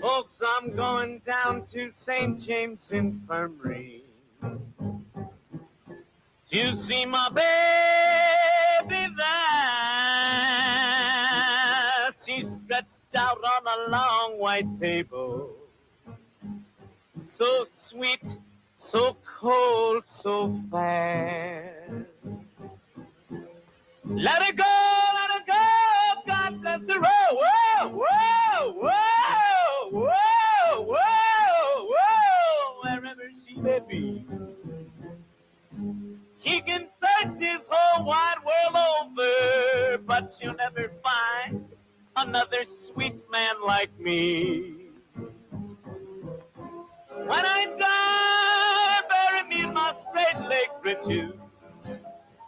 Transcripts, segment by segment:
Folks, I'm going down to St. James Infirmary to see my baby there. She's stretched out on a long white table, so sweet, so cold, so fair. Let her go, God bless her. Whoa, whoa, whoa, whoa, whoa, whoa, wherever she may be. She can search this whole wide world over, but she'll never find another sweet man like me. When I die, bury me in my straight leg breeches,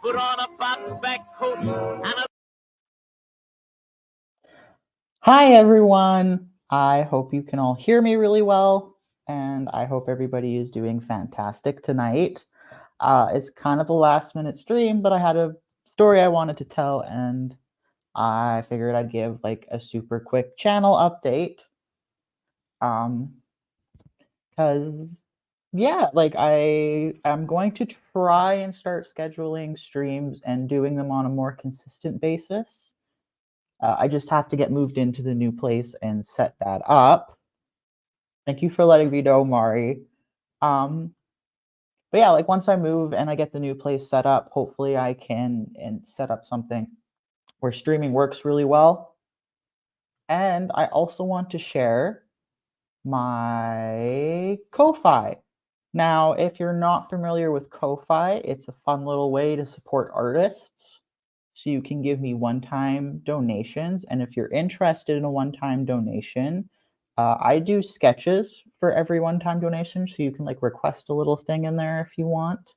put on a box-back coat and a... Hi, everyone. I hope you can all hear me really well, and I hope everybody is doing fantastic tonight. It's kind of a last-minute stream, but I had a story I wanted to tell, and I figured I'd give like a super quick channel update. Because yeah, like I'm going to try and start scheduling streams and doing them on a more consistent basis. I just have to get moved into the new place and set that up. Thank you for letting me know, Mari. But yeah, like once I move and I get the new place set up, hopefully I can set up something where streaming works really well. And I also want to share my Ko-Fi. Now, if you're not familiar with Ko-Fi, it's a fun little way to support artists. So you can give me one-time donations. And if you're interested in a one-time donation, I do sketches for every one-time donation. So you can like request a little thing in there if you want.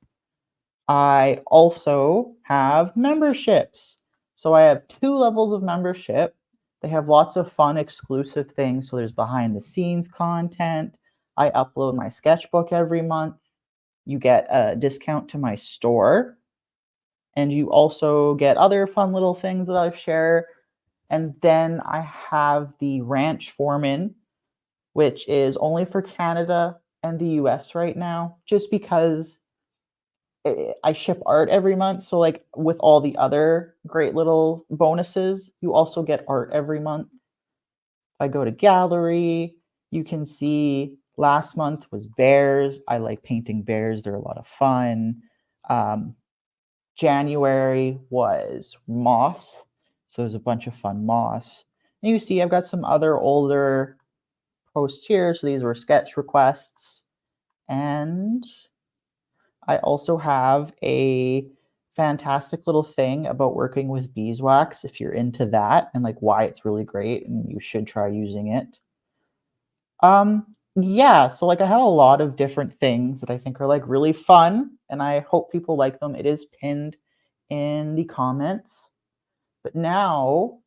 I also have memberships. So I have 2 levels of membership. They have lots of fun exclusive things. So there's behind the scenes content. I upload my sketchbook every month. You get a discount to my store. And you also get other fun little things that I share. And then I have the Ranch Foreman, which is only for Canada and the US right now, just because I ship art every month. So like with all the other great little bonuses, you also get art every month. If I go to gallery, you can see last month was bears. I like painting bears. They're a lot of fun. January was moss. So there's a bunch of fun moss. And you see I've got some other older posts here. So these were sketch requests. And I also have a fantastic little thing about working with beeswax if you're into that and like why it's really great and you should try using it. Yeah, so like I have a lot of different things that I think are like really fun and I hope people like them. It is pinned in the comments. But now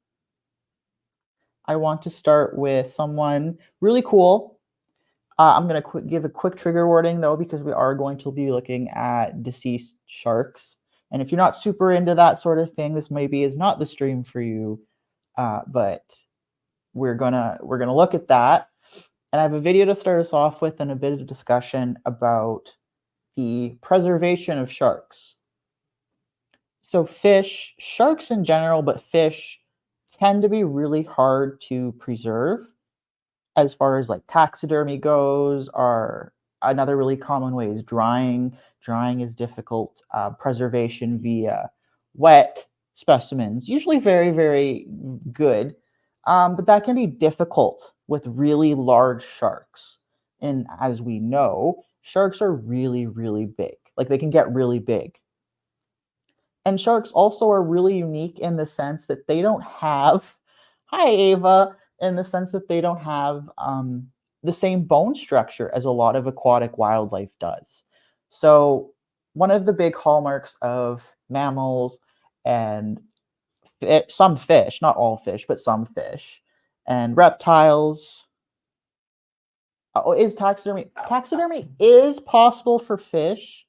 I want to start with someone really cool. I'm going to give a quick trigger warning though, because we are going to be looking at deceased sharks. And if you're not super into that sort of thing, this maybe is not the stream for you. But we're gonna look at that. And I have a video to start us off with and a bit of discussion about the preservation of sharks. So fish, sharks in general, but fish tend to be really hard to preserve as far as like taxidermy goes. Are another really common way is drying. Drying is difficult. Preservation via wet specimens, usually very, very good. But that can be difficult with really large sharks. And as we know, sharks are really, really big. Like they can get really big. And sharks also are really unique in the sense that they don't have, hi Ava, in the sense that they don't have the same bone structure as a lot of aquatic wildlife does. So one of the big hallmarks of mammals and some fish, not all fish, but some fish, and reptiles. Oh, is taxidermy? Taxidermy is possible for fish.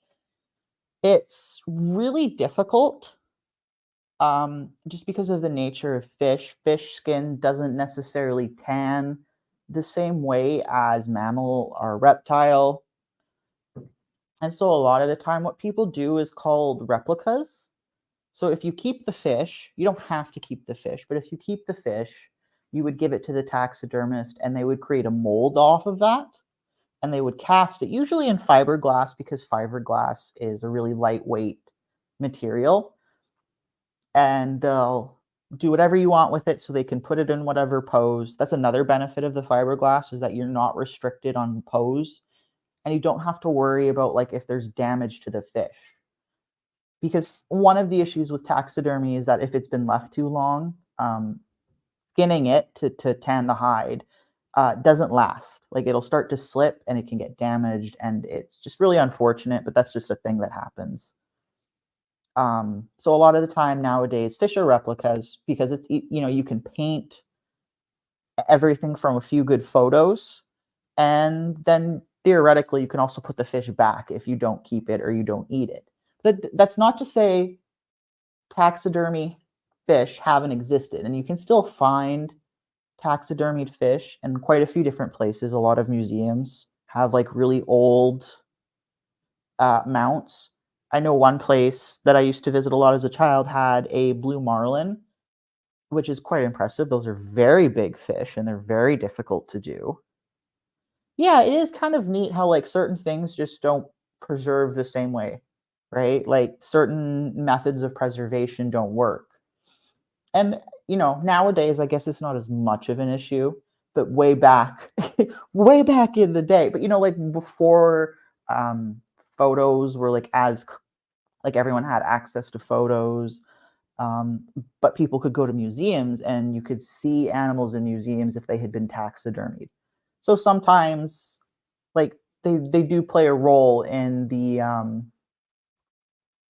It's really difficult just because of the nature of fish. Fish skin doesn't necessarily tan the same way as mammal or reptile. And so a lot of the time what people do is called replicas. So if you keep the fish, you don't have to keep the fish, but if you keep the fish, you would give it to the taxidermist and they would create a mold off of that and they would cast it, usually in fiberglass because fiberglass is a really lightweight material. And they'll do whatever you want with it so they can put it in whatever pose. That's another benefit of the fiberglass is that you're not restricted on pose and you don't have to worry about like if there's damage to the fish. Because one of the issues with taxidermy is that if it's been left too long, skinning it to tan the hide doesn't last. Like it'll start to slip and it can get damaged, and it's just really unfortunate, but that's just a thing that happens. So a lot of the time nowadays, fish are replicas because it's, you can paint everything from a few good photos, and then theoretically you can also put the fish back if you don't keep it or you don't eat it. That's not to say taxidermy fish haven't existed, and you can still find taxidermied fish in quite a few different places. A lot of museums have like really old mounts. I know one place that I used to visit a lot as a child had a blue marlin, which is quite impressive. Those are very big fish and they're very difficult to do. Yeah, it is kind of neat how like certain things just don't preserve the same way, right? Like certain methods of preservation don't work. And nowadays I guess it's not as much of an issue, but way back way back in the day, but like before photos were like as like everyone had access to photos, but people could go to museums and you could see animals in museums if they had been taxidermied. So sometimes like they do play a role in the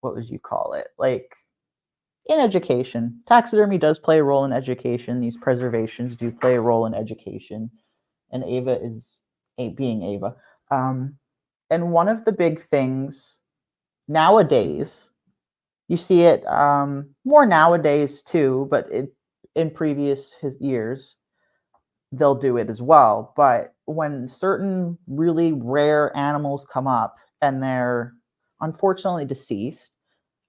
what would you call it, like in education. Taxidermy does play a role in education. These preservations do play a role in education, and Ava is being Ava. And one of the big things nowadays, you see it more nowadays too, but in previous years, they'll do it as well. But when certain really rare animals come up and they're unfortunately deceased,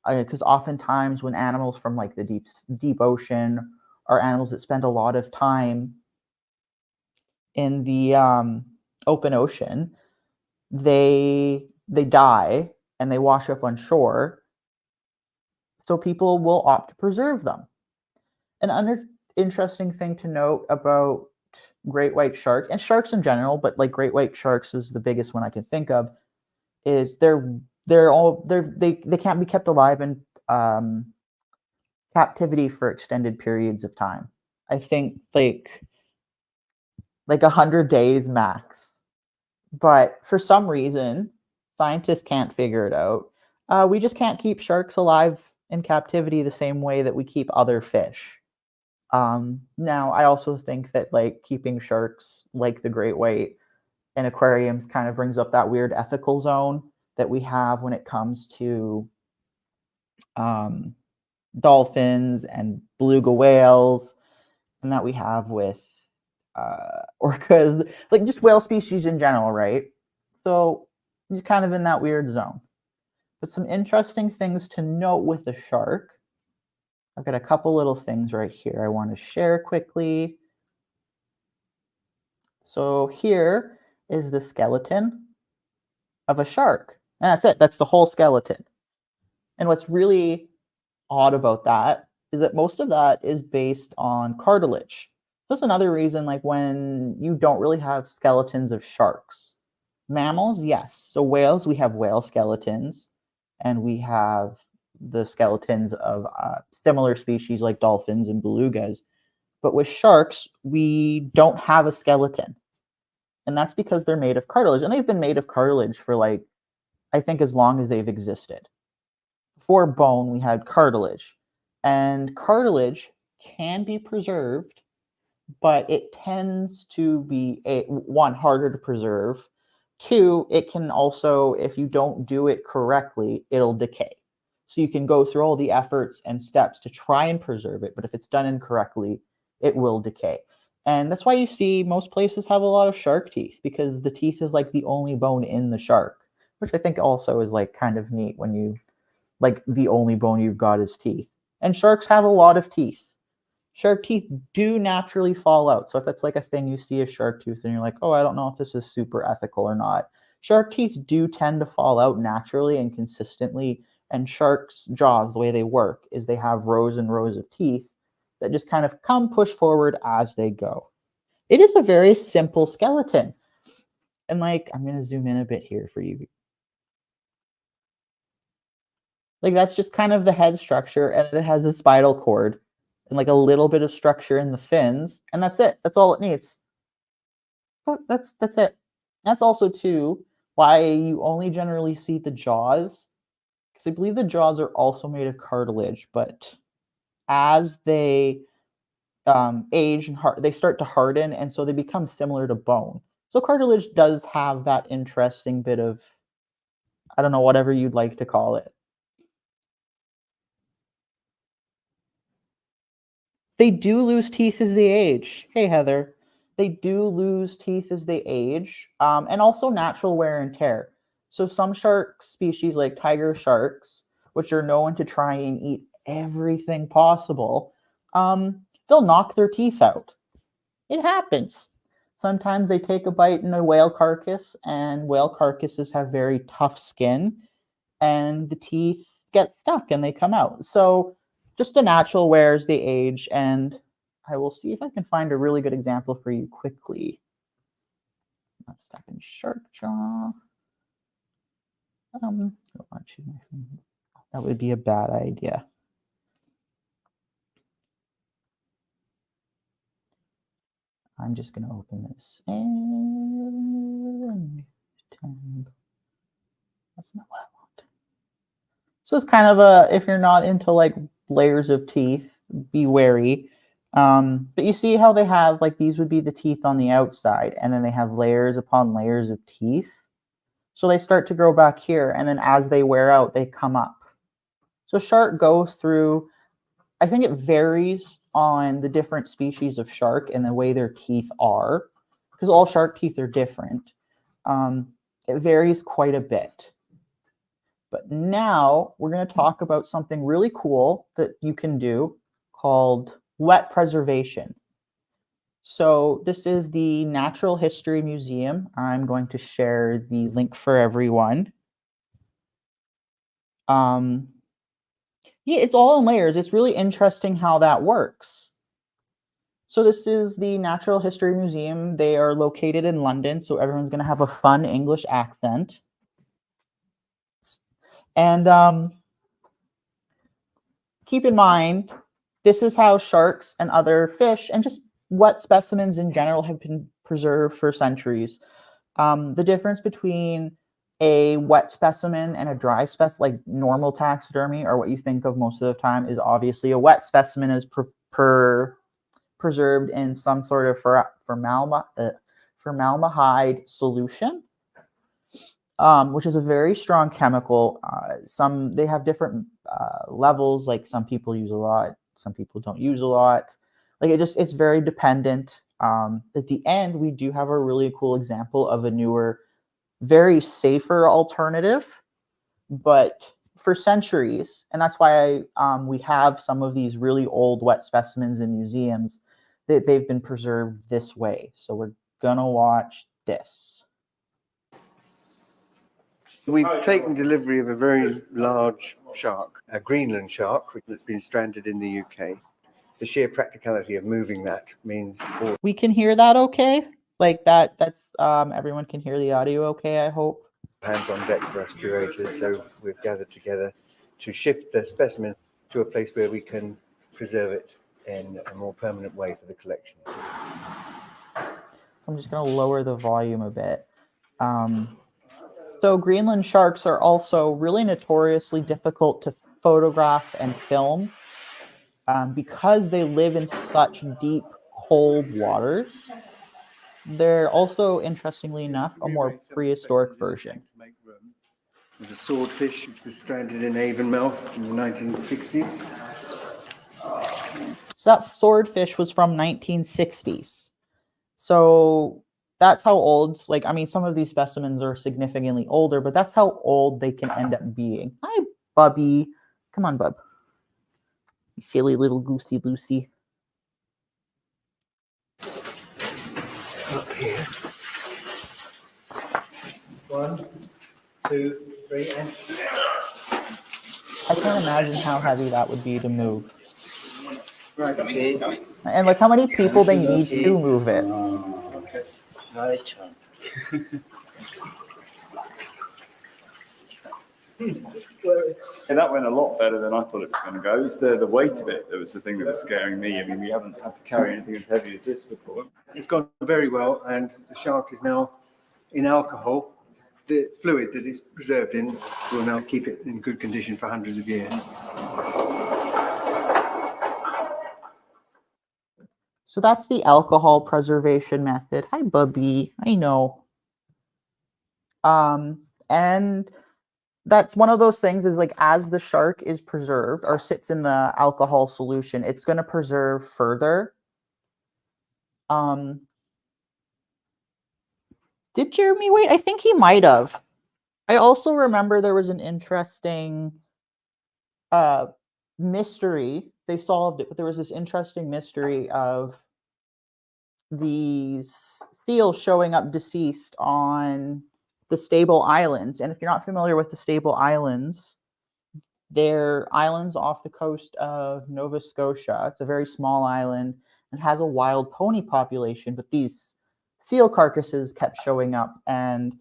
because oftentimes when animals from like the deep ocean are animals that spend a lot of time in the open ocean, they die and they wash up on shore. So people will opt to preserve them. Another interesting thing to note about great white shark and sharks in general, but like great white sharks is the biggest one I can think of, is they can't be kept alive in captivity for extended periods of time. I think like 100 days max. But for some reason, scientists can't figure it out. We just can't keep sharks alive in captivity the same way that we keep other fish. Now, I also think that like keeping sharks like the great white in aquariums kind of brings up that weird ethical zone that we have when it comes to dolphins and beluga whales, and that we have with orcas, like just whale species in general, right? So he's kind of in that weird zone. But some interesting things to note with the shark. I've got a couple little things right here I want to share quickly. So here is the skeleton of a shark. And that's it. That's the whole skeleton. And what's really odd about that is that most of that is based on cartilage. That's another reason, like when you don't really have skeletons of sharks. Mammals, yes. So whales, we have whale skeletons, and we have the skeletons of similar species like dolphins and belugas. But with sharks, we don't have a skeleton. And that's because they're made of cartilage. And they've been made of cartilage for like, I think as long as they've existed. Before bone, we had cartilage. And cartilage can be preserved, but it tends to be one, harder to preserve. Two, it can also, if you don't do it correctly, it'll decay. So you can go through all the efforts and steps to try and preserve it, but if it's done incorrectly, it will decay. And that's why you see most places have a lot of shark teeth, because the teeth is like the only bone in the shark, which I think also is like kind of neat when you, like the only bone you've got is teeth. And sharks have a lot of teeth. Shark teeth do naturally fall out. So if that's like a thing, you see a shark tooth and you're like, oh, I don't know if this is super ethical or not. Shark teeth do tend to fall out naturally and consistently. And sharks' jaws, the way they work, is they have rows and rows of teeth that just kind of come push forward as they go. It is a very simple skeleton. And like, I'm going to zoom in a bit here for you. Like that's just kind of the head structure, and it has a spinal cord and like a little bit of structure in the fins, and that's it. That's all it needs. That's it. That's also too why you only generally see the jaws, because I believe the jaws are also made of cartilage, but as they age and they start to harden, and so they become similar to bone. So cartilage does have that interesting bit of, I don't know, whatever you'd like to call it. They do lose teeth as they age. Hey, Heather. They do lose teeth as they age, and also natural wear and tear. So some shark species, like tiger sharks, which are known to try and eat everything possible, they'll knock their teeth out. It happens. Sometimes they take a bite in a whale carcass, and whale carcasses have very tough skin, and the teeth get stuck and they come out. So just the natural wear as they age. And I will see if I can find a really good example for you quickly. I'm stuck in shark jaw. That would be a bad idea. I'm just going to open this and that's not what I want. So it's kind of a, if you're not into like layers of teeth, be wary. But you see how they have, like, these would be the teeth on the outside, and then they have layers upon layers of teeth. So they start to grow back here, and then as they wear out, they come up. So shark goes through, I think it varies on the different species of shark and the way their teeth are, because all shark teeth are different. It varies quite a bit. But now we're going to talk about something really cool that you can do called wet preservation. So this is the Natural History Museum. I'm going to share the link for everyone. Yeah, it's all in layers. It's really interesting how that works. So this is the Natural History Museum. They are located in London, so everyone's going to have a fun English accent. And keep in mind, this is how sharks and other fish and just wet specimens in general have been preserved for centuries. The difference between a wet specimen and a dry specimen, like normal taxidermy, or what you think of most of the time, is obviously a wet specimen is preserved in some sort of formaldehyde solution, which is a very strong chemical. They have different levels. Like some people use a lot, some people don't use a lot. Like it's very dependent. At the end, we do have a really cool example of a newer, very safer alternative, but for centuries, and that's why we have some of these really old wet specimens in museums, that they've been preserved this way. So we're gonna watch this. We've taken delivery of a very large shark, a Greenland shark, that's been stranded in the UK. The sheer practicality of moving that means we can hear that okay? Like that's everyone can hear the audio okay, I hope. Hands on deck for us curators, so we've gathered together to shift the specimen to a place where we can preserve it in a more permanent way for the collection. So I'm just going to lower the volume a bit. So Greenland sharks are also really notoriously difficult to photograph and film because they live in such deep, cold waters. They're also, interestingly enough, a more prehistoric version. There's a swordfish which was stranded in Avonmouth in the 1960s. So that swordfish was from 1960s. So that's how old, like, I mean, some of these specimens are significantly older, but that's how old they can end up being. Hi, Bubby. Come on, bub. You silly little goosey Lucy. Up here. 1, 2, 3, and... I can't imagine how heavy that would be to move. Right, see. And like how many people they need to move it. Okay. Right. Yeah, that went a lot better than I thought it was going to go. It's the weight of it that was the thing that was scaring me. I mean, we haven't had to carry anything as heavy as this before. It's gone very well, and the shark is now in alcohol. The fluid that it's preserved in will now keep it in good condition for hundreds of years. So that's the alcohol preservation method. Hi, Bubby. I know. And that's one of those things is like as the shark is preserved or sits in the alcohol solution, it's going to preserve further. Did Jeremy wait? I think he might have. I also remember there was an interesting mystery. They solved it, but there was this interesting mystery of these seals showing up deceased on the Stable Islands. And if you're not familiar with the Stable Islands, they're islands off the coast of Nova Scotia. It's a very small island and has a wild pony population, but these seal carcasses kept showing up, and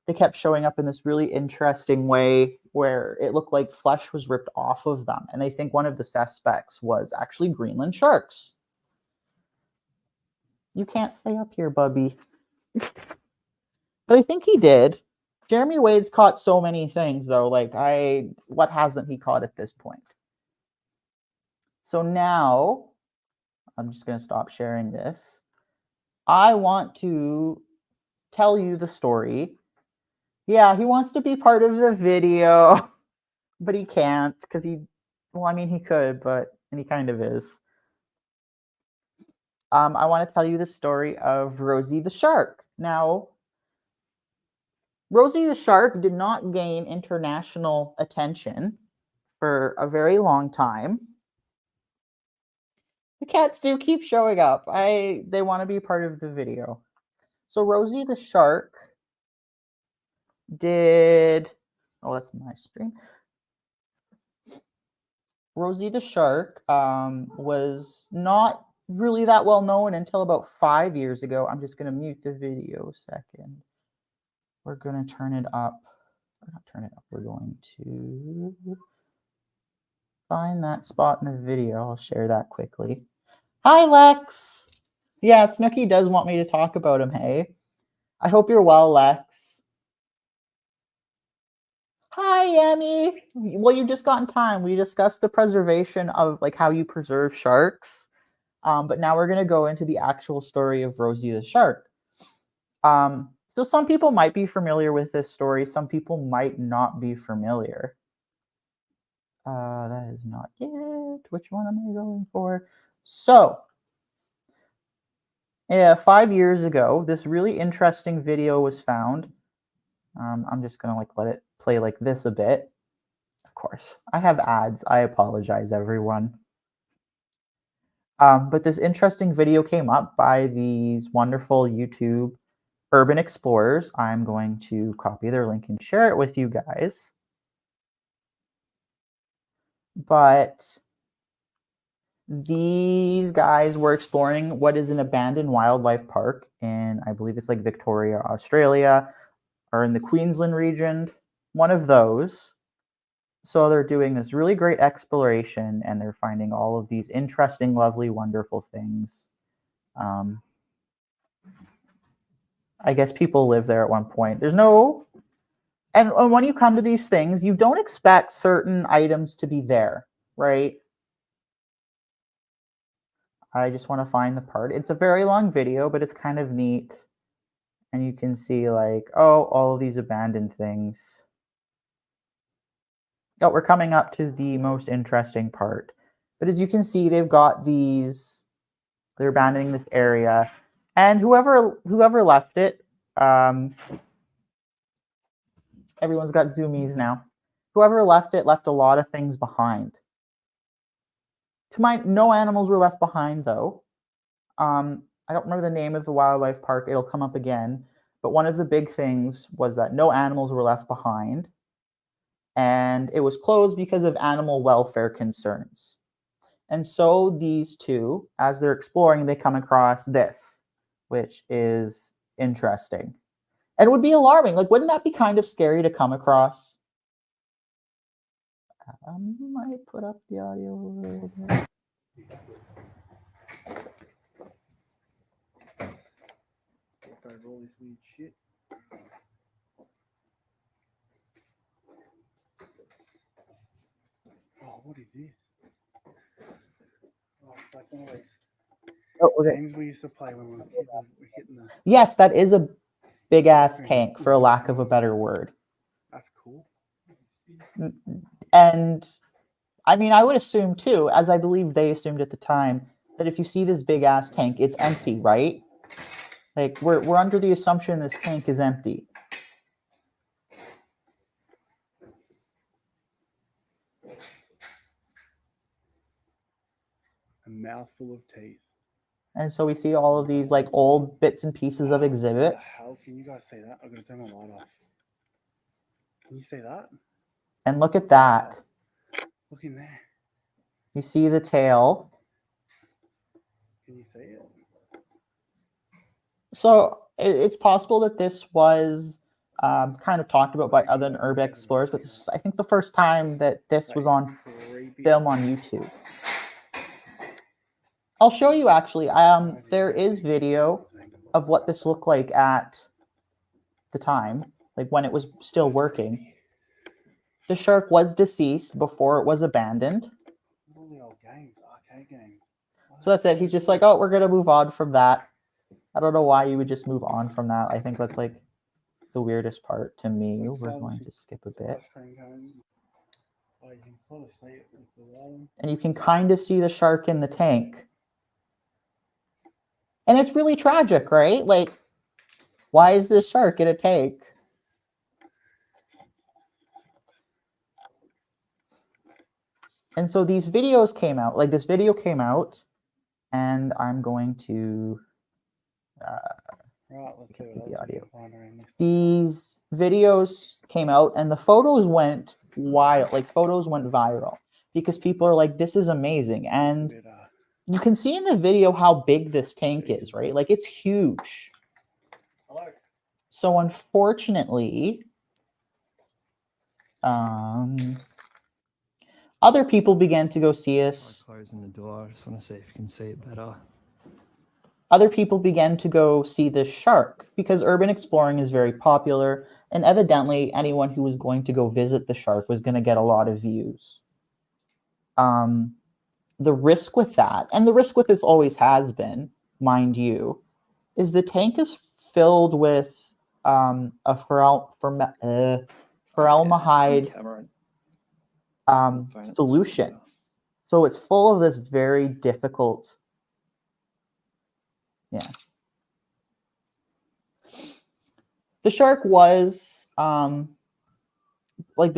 they kept showing up in this really interesting way where it looked like flesh was ripped off of them. And they think one of the suspects was actually Greenland sharks. You can't stay up here, Bubby. But I think he did. Jeremy Wade's caught so many things, though. Like, what hasn't he caught at this point? So now, I'm just going to stop sharing this. I want to tell you the story. Yeah, he wants to be part of the video, but he can't because he could, and he kind of is. I want to tell you the story of Rosie the shark. Now, Rosie the shark did not gain international attention for a very long time. The cats do keep showing up. They want to be part of the video. So Rosie the shark did... Oh, that's my stream. Rosie the shark was not really that well known until about 5 years ago. I'm just going to mute the video a second. We're going to turn it up. Or not turn it up. We're going to find that spot in the video. I'll share that quickly. Hi, Lex. Yeah, Snooky does want me to talk about him, hey? I hope you're well, Lex. Hi, Yami. Well, you just got in time. We discussed the preservation of like how you preserve sharks. But now we're going to go into the actual story of Rosie the shark. So some people might be familiar with this story. Some people might not be familiar. That is not it. Which one am I going for? So, 5 years ago, this really interesting video was found. I'm just going to let it play like this a bit. Of course, I have ads. I apologize, everyone. But this interesting video came up by these wonderful YouTube Urban Explorers. I'm going to copy their link and share it with you guys. But these guys were exploring what is an abandoned wildlife park in, I believe it's like Victoria, Australia, or in the Queensland region, one of those. So they're doing this really great exploration, and they're finding all of these interesting, lovely, wonderful things. I guess people live there at one point. There's no... And when you come to these things, you don't expect certain items to be there, right? I just want to find the part. It's a very long video, but it's kind of neat. And you can see like, oh, all of these abandoned things. Oh, we're coming up to the most interesting part. But as you can see, they've got these, they're abandoning this area. And whoever left it, everyone's got zoomies now. Whoever left it left a lot of things behind. No animals were left behind, though. I don't remember the name of the wildlife park. It'll come up again. But one of the big things was that no animals were left behind. And it was closed because of animal welfare concerns. And so these two, as they're exploring, they come across this, which is interesting. And it would be alarming. Like, wouldn't that be kind of scary to come across? I might put up the audio a little bit. All this weird shit. Oh, what is this? Oh, it's like one of those games we used to play when we were hitting the... Yes, that is a big-ass tank, for a lack of a better word. That's cool. And, I mean, I would assume, too, as I believe they assumed at the time, that if you see this big-ass tank, it's empty, right? Like, we're under the assumption this tank is empty. A mouthful of teeth. And so we see all of these, like, old bits and pieces of exhibits. How can you guys see that? I'm going to turn my light off. Can you see that? And look at that. Look in there. You see the tail. Can you see it? So it's possible that this was kind of talked about by other urban explorers, but this is, I think, the first time that this was on film on YouTube. I'll show you, actually. There is video of what this looked like at the time, like when it was still working. The shark was deceased before it was abandoned. All the old games, arcade games. So that's it. He's just like, oh, we're going to move on from that. I don't know why you would just move on from that. I think that's like the weirdest part to me. We're going to skip a bit. And you can kind of see the shark in the tank. And it's really tragic, right? Like, why is this shark in a tank? And so these videos came out, like this video came out, and I'm going to let's see what the audio. These These videos came out, and the photos went wild, like photos went viral because people are like, this is amazing. And you can see in the video how big this tank is, right? Like, it's huge. Hello. So unfortunately, other people began to go see us. Closing the door. I just want to see if you can see it better. Other people began to go see this shark because urban exploring is very popular, and evidently anyone who was going to go visit the shark was going to get a lot of views. The risk with that, and the risk with this always has been, mind you, is the tank is filled with a formaldehyde solution. So it's full of this very difficult, The shark was, the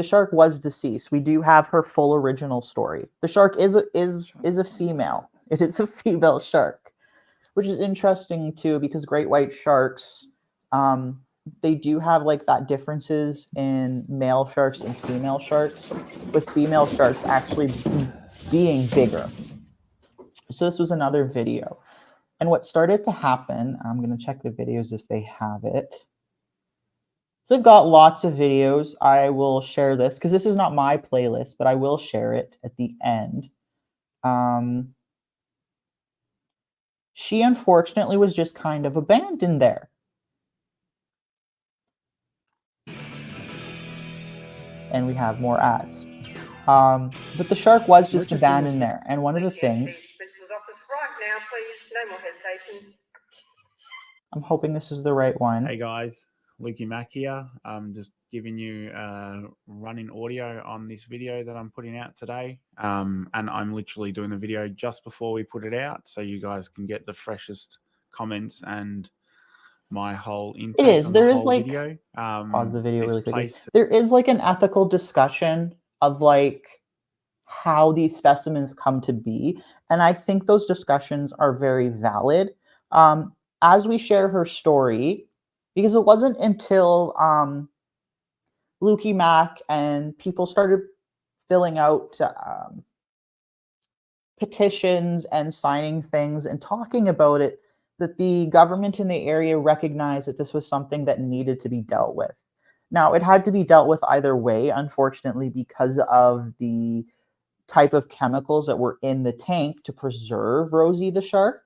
shark was deceased. We do have her full original story. The shark is a female. It is a female shark, which is interesting too, because great white sharks They do have like that differences in male sharks and female sharks, with female sharks actually being bigger. So this was another video. And what started to happen, I'm going to check the videos if they have it. So they've got lots of videos. I will share this because this is not my playlist, but I will share it at the end. She unfortunately was just kind of abandoned there. And we have more ads. But the shark was just abandoned there. And one of the things... I'm hoping this is the right one. Hey guys, Lukey Mac here. I'm just giving you running audio on this video that I'm putting out today. And I'm literally doing the video just before we put it out, so you guys can get the freshest comments and my whole intake. It is. There is like video. Pause the video really quickly. There is like an ethical discussion of like how these specimens come to be, and I think those discussions are very valid. As we share her story, because it wasn't until Lukey Mac and people started filling out petitions and signing things and talking about it, that the government in the area recognized that this was something that needed to be dealt with. Now, it had to be dealt with either way, unfortunately, because of the type of chemicals that were in the tank to preserve Rosie the shark.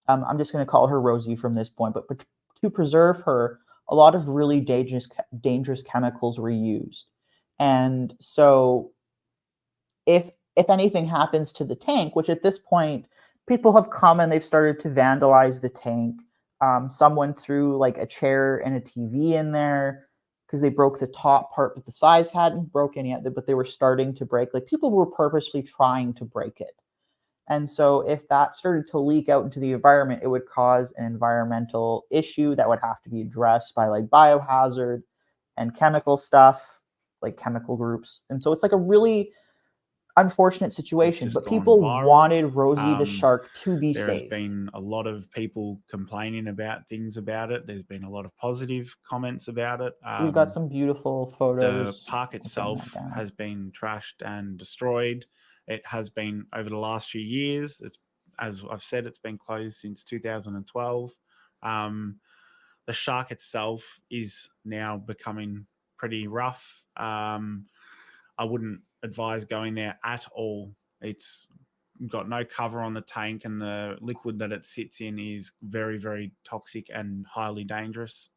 I'm just going to call her Rosie from this point, but to preserve her, a lot of really dangerous chemicals were used. And so if anything happens to the tank, which at this point, people have come and they've started to vandalize the tank. Someone threw like a chair and a TV in there because they broke the top part, but the sides hadn't broken yet, but they were starting to break. Like people were purposely trying to break it. And so if that started to leak out into the environment, it would cause an environmental issue that would have to be addressed by like biohazard and chemical stuff, like chemical groups. And so it's like a really unfortunate situation, but people wanted Rosie the shark to be saved. There's been a lot of people complaining about things about it. There's been a lot of positive comments about it. We've got some beautiful photos. The park itself has been trashed and destroyed. It has been over the last few years. It's, as I've said, it's been closed since 2012. The shark itself is now becoming pretty rough. I wouldn't advise going there at all. It's got no cover on the tank, and the liquid that it sits in is very, very toxic and highly dangerous.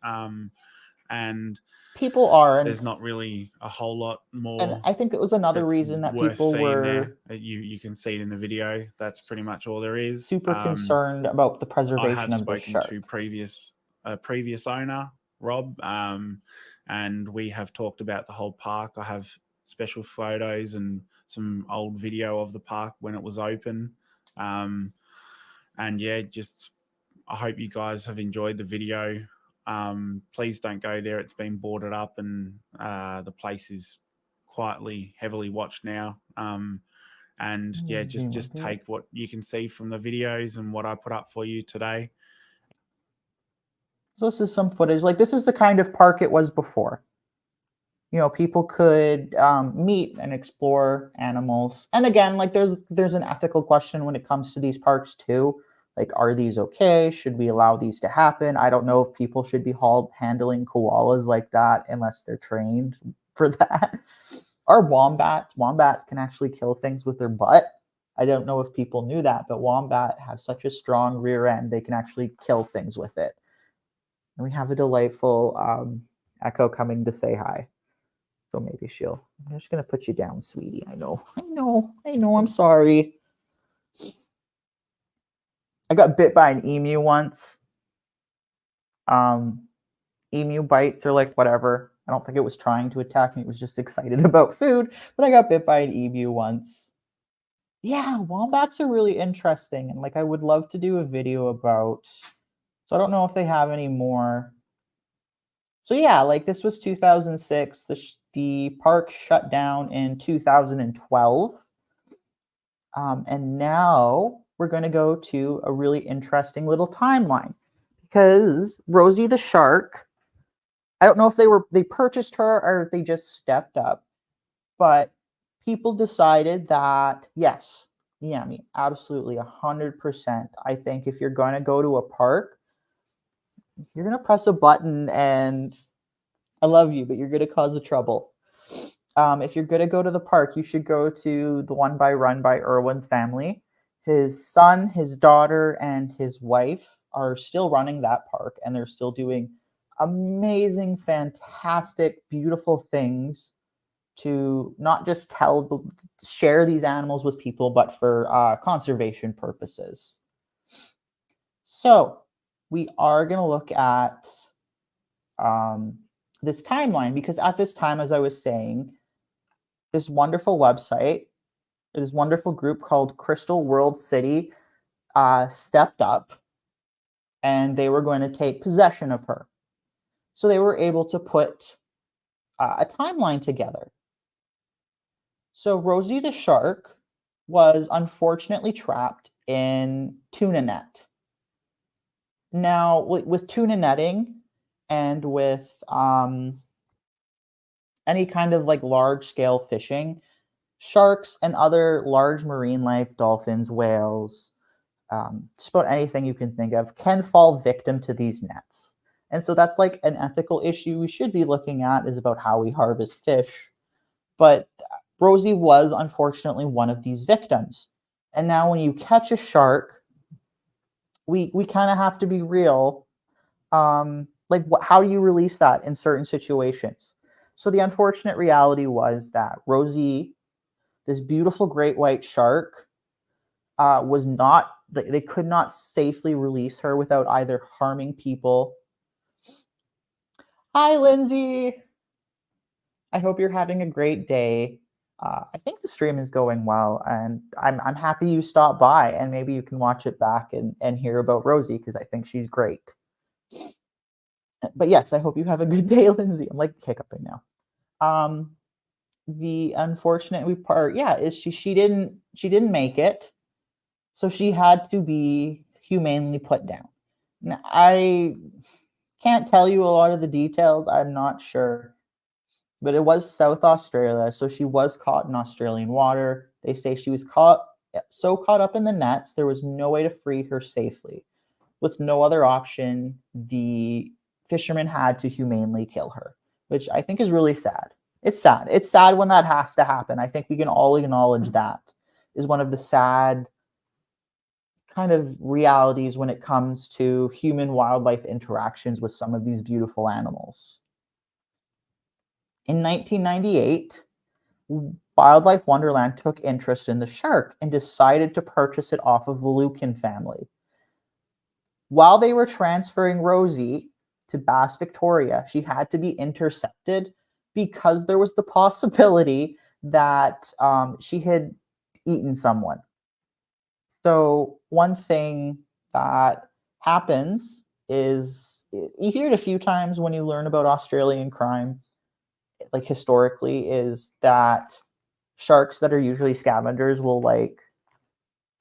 And people are, there's not really a whole lot more. And I think it was another reason that people were there. You can see it in the video. That's pretty much all there is. Super concerned about the preservation of the shark. I have spoken to previous owner, Rob, and we have talked about the whole park. I have special photos and some old video of the park when it was open. And yeah, just I hope you guys have enjoyed the video. Please don't go there. It's been boarded up, and the place is quietly, heavily watched now. And yeah, just take what you can see from the videos and what I put up for you today. So this is some footage. Like, this is the kind of park it was before. You know, people could meet and explore animals. And again, like there's an ethical question when it comes to these parks too. Like, are these okay? Should we allow these to happen? I don't know if people should be handling koalas like that unless they're trained for that. Or wombats. Wombats can actually kill things with their butt. I don't know if people knew that, but wombat have such a strong rear end, they can actually kill things with it. And we have a delightful Echo coming to say hi. So maybe I'm just going to put you down, sweetie. I know, I'm sorry. I got bit by an emu once. Emu bites are like whatever. I don't think it was trying to attack me. It was just excited about food. But I got bit by an emu once. Yeah, wombats are really interesting. And like, I would love to do a video about. So I don't know if they have any more. So yeah, like this was 2006. The park shut down in 2012. And now we're going to go to a really interesting little timeline, because Rosie the shark, I don't know if they purchased her or if they just stepped up, but people decided that yes, Yami, absolutely 100%. I think if you're going to go to a park, you're going to press a button and I love you, but you're going to cause a trouble. If you're going to go to the park, you should go to the one run by Irwin's family. His son, his daughter, and his wife are still running that park, and they're still doing amazing, fantastic, beautiful things to not just share these animals with people, but for conservation purposes. So we are going to look at this timeline, because at this time, as I was saying, this wonderful website, this wonderful group called Crystal World City stepped up, and they were going to take possession of her. So they were able to put a timeline together. So Rosie the shark was unfortunately trapped in tuna net. Now, with tuna netting and with any kind of like large scale fishing, sharks and other large marine life, dolphins, whales, just about anything you can think of, can fall victim to these nets. And so that's like an ethical issue we should be looking at, is about how we harvest fish. But Rosie was unfortunately one of these victims. And now when you catch a shark, we kind of have to be real. How do you release that in certain situations? So the unfortunate reality was that Rosie, this beautiful great white shark, was not, they could not safely release her without either harming people. Hi, Lindsay. I hope you're having a great day. I think the stream is going well, and I'm happy you stopped by, and maybe you can watch it back and hear about Rosie, because I think she's great. But yes, I hope you have a good day, Lindsay. I'm like hiccuping now. The unfortunate part, is she didn't make it, so she had to be humanely put down. Now, I can't tell you a lot of the details. I'm not sure. But it was South Australia, so she was caught in Australian water. They say she was so caught up in the nets, there was no way to free her safely. With no other option, the fishermen had to humanely kill her, which I think is really sad. It's sad. It's sad when that has to happen. I think we can all acknowledge that is one of the sad kind of realities when it comes to human-wildlife interactions with some of these beautiful animals. In 1998, Wildlife Wonderland took interest in the shark and decided to purchase it off of the Lucan family. While they were transferring Rosie to Bass Victoria, she had to be intercepted because there was the possibility that she had eaten someone. So one thing that happens is, you hear it a few times when you learn about Australian crime, like historically, is that sharks that are usually scavengers will like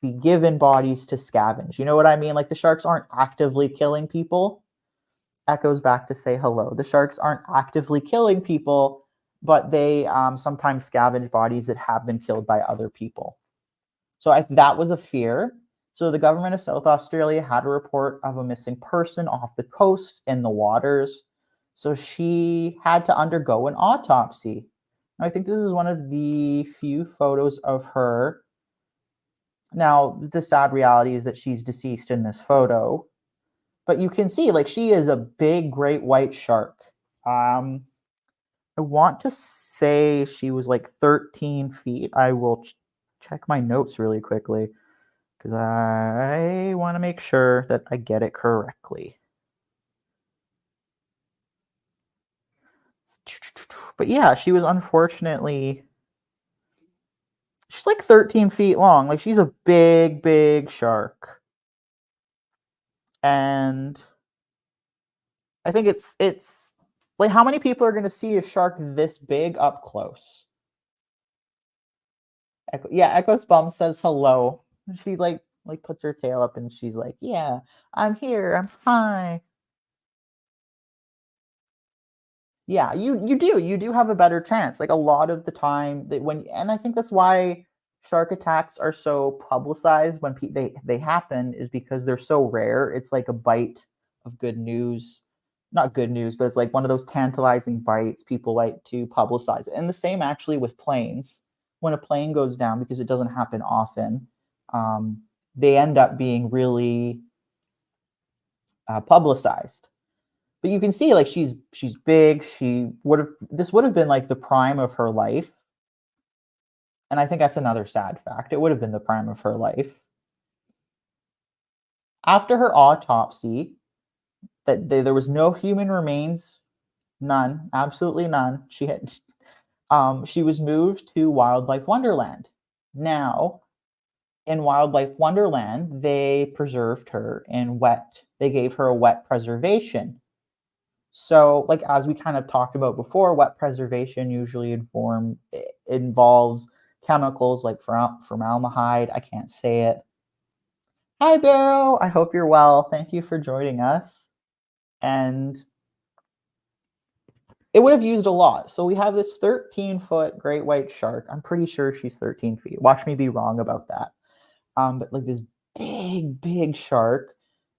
be given bodies to scavenge. You know what I mean? Like the sharks aren't actively killing people. Echoes back to say hello. The sharks aren't actively killing people, but they sometimes scavenge bodies that have been killed by other people. So that was a fear. So the government of South Australia had a report of a missing person off the coast in the waters. So she had to undergo an autopsy. I think this is one of the few photos of her. Now, the sad reality is that she's deceased in this photo. But you can see, like, she is a big, great white shark. I want to say she was like 13 feet. I will check my notes really quickly, because I want to make sure that I get it correctly. But yeah, she was unfortunately, she's like 13 feet long. Like, she's a big, big shark. And I think it's like, how many people are going to see a shark this big up close? Echo Spum says hello. She like like puts her tail up and she's like, yeah, I'm here, I'm hi. Yeah, you do have a better chance. Like a lot of the time that and I think that's why shark attacks are so publicized when they happen, is because they're so rare. It's like a bite of good news. Not good news, but it's like one of those tantalizing bites. People like to publicize it. And the same actually with planes. When a plane goes down, because it doesn't happen often, they end up being really publicized. But you can see, like, she's big. This would have been like the prime of her life. And I think that's another sad fact. It would have been the prime of her life. After her autopsy, there was no human remains, none, absolutely none. She was moved to Wildlife Wonderland. Now, in Wildlife Wonderland, they preserved her in wet. They gave her a wet preservation. So, like, as we kind of talked about before, wet preservation usually involves chemicals like formaldehyde. I can't say it. Hi, Barrow. I hope you're well. Thank you for joining us. And it would have used a lot. So we have this 13-foot great white shark. I'm pretty sure she's 13 feet. Watch me be wrong about that. But like this big shark,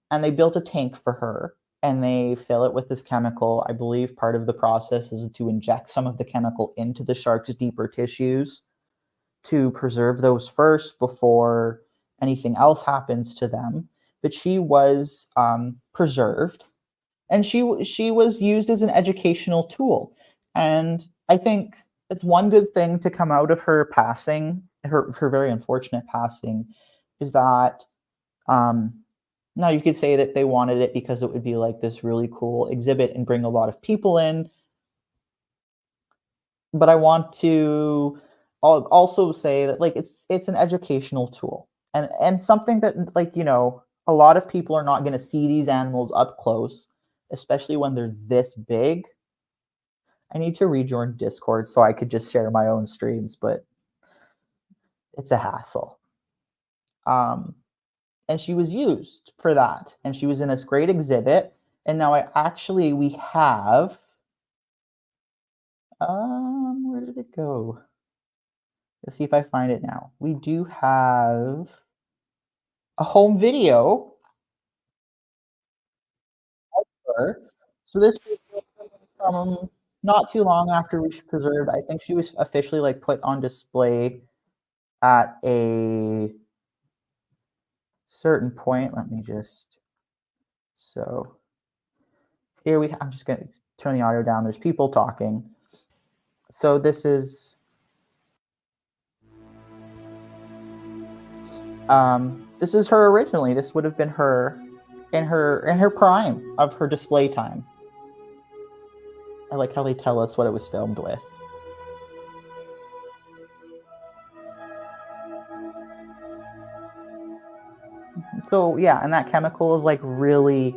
and they built a tank for her. And they fill it with this chemical. I believe part of the process is to inject some of the chemical into the shark's deeper tissues to preserve those first before anything else happens to them. But she was preserved, and she was used as an educational tool. And I think it's one good thing to come out of her passing, her very unfortunate passing, is that now you could say that they wanted it because it would be like this really cool exhibit and bring a lot of people in. But I want to also say that, like, it's an educational tool, and something that, like, you know, a lot of people are not going to see these animals up close, especially when they're this big. I need to rejoin Discord so I could just share my own streams, but it's a hassle. And she was used for that, and she was in this great exhibit. And now we have where did it go? Let's see if I find it now. We do have a home video of her. So this was from not too long after we preserved. I think she was officially like put on display at a certain point. Let me just, so here I'm just gonna turn the audio down. There's people talking. So this is her originally. This would have been her in her prime of her display time. I like how they tell us what it was filmed with. So yeah, and that chemical is like really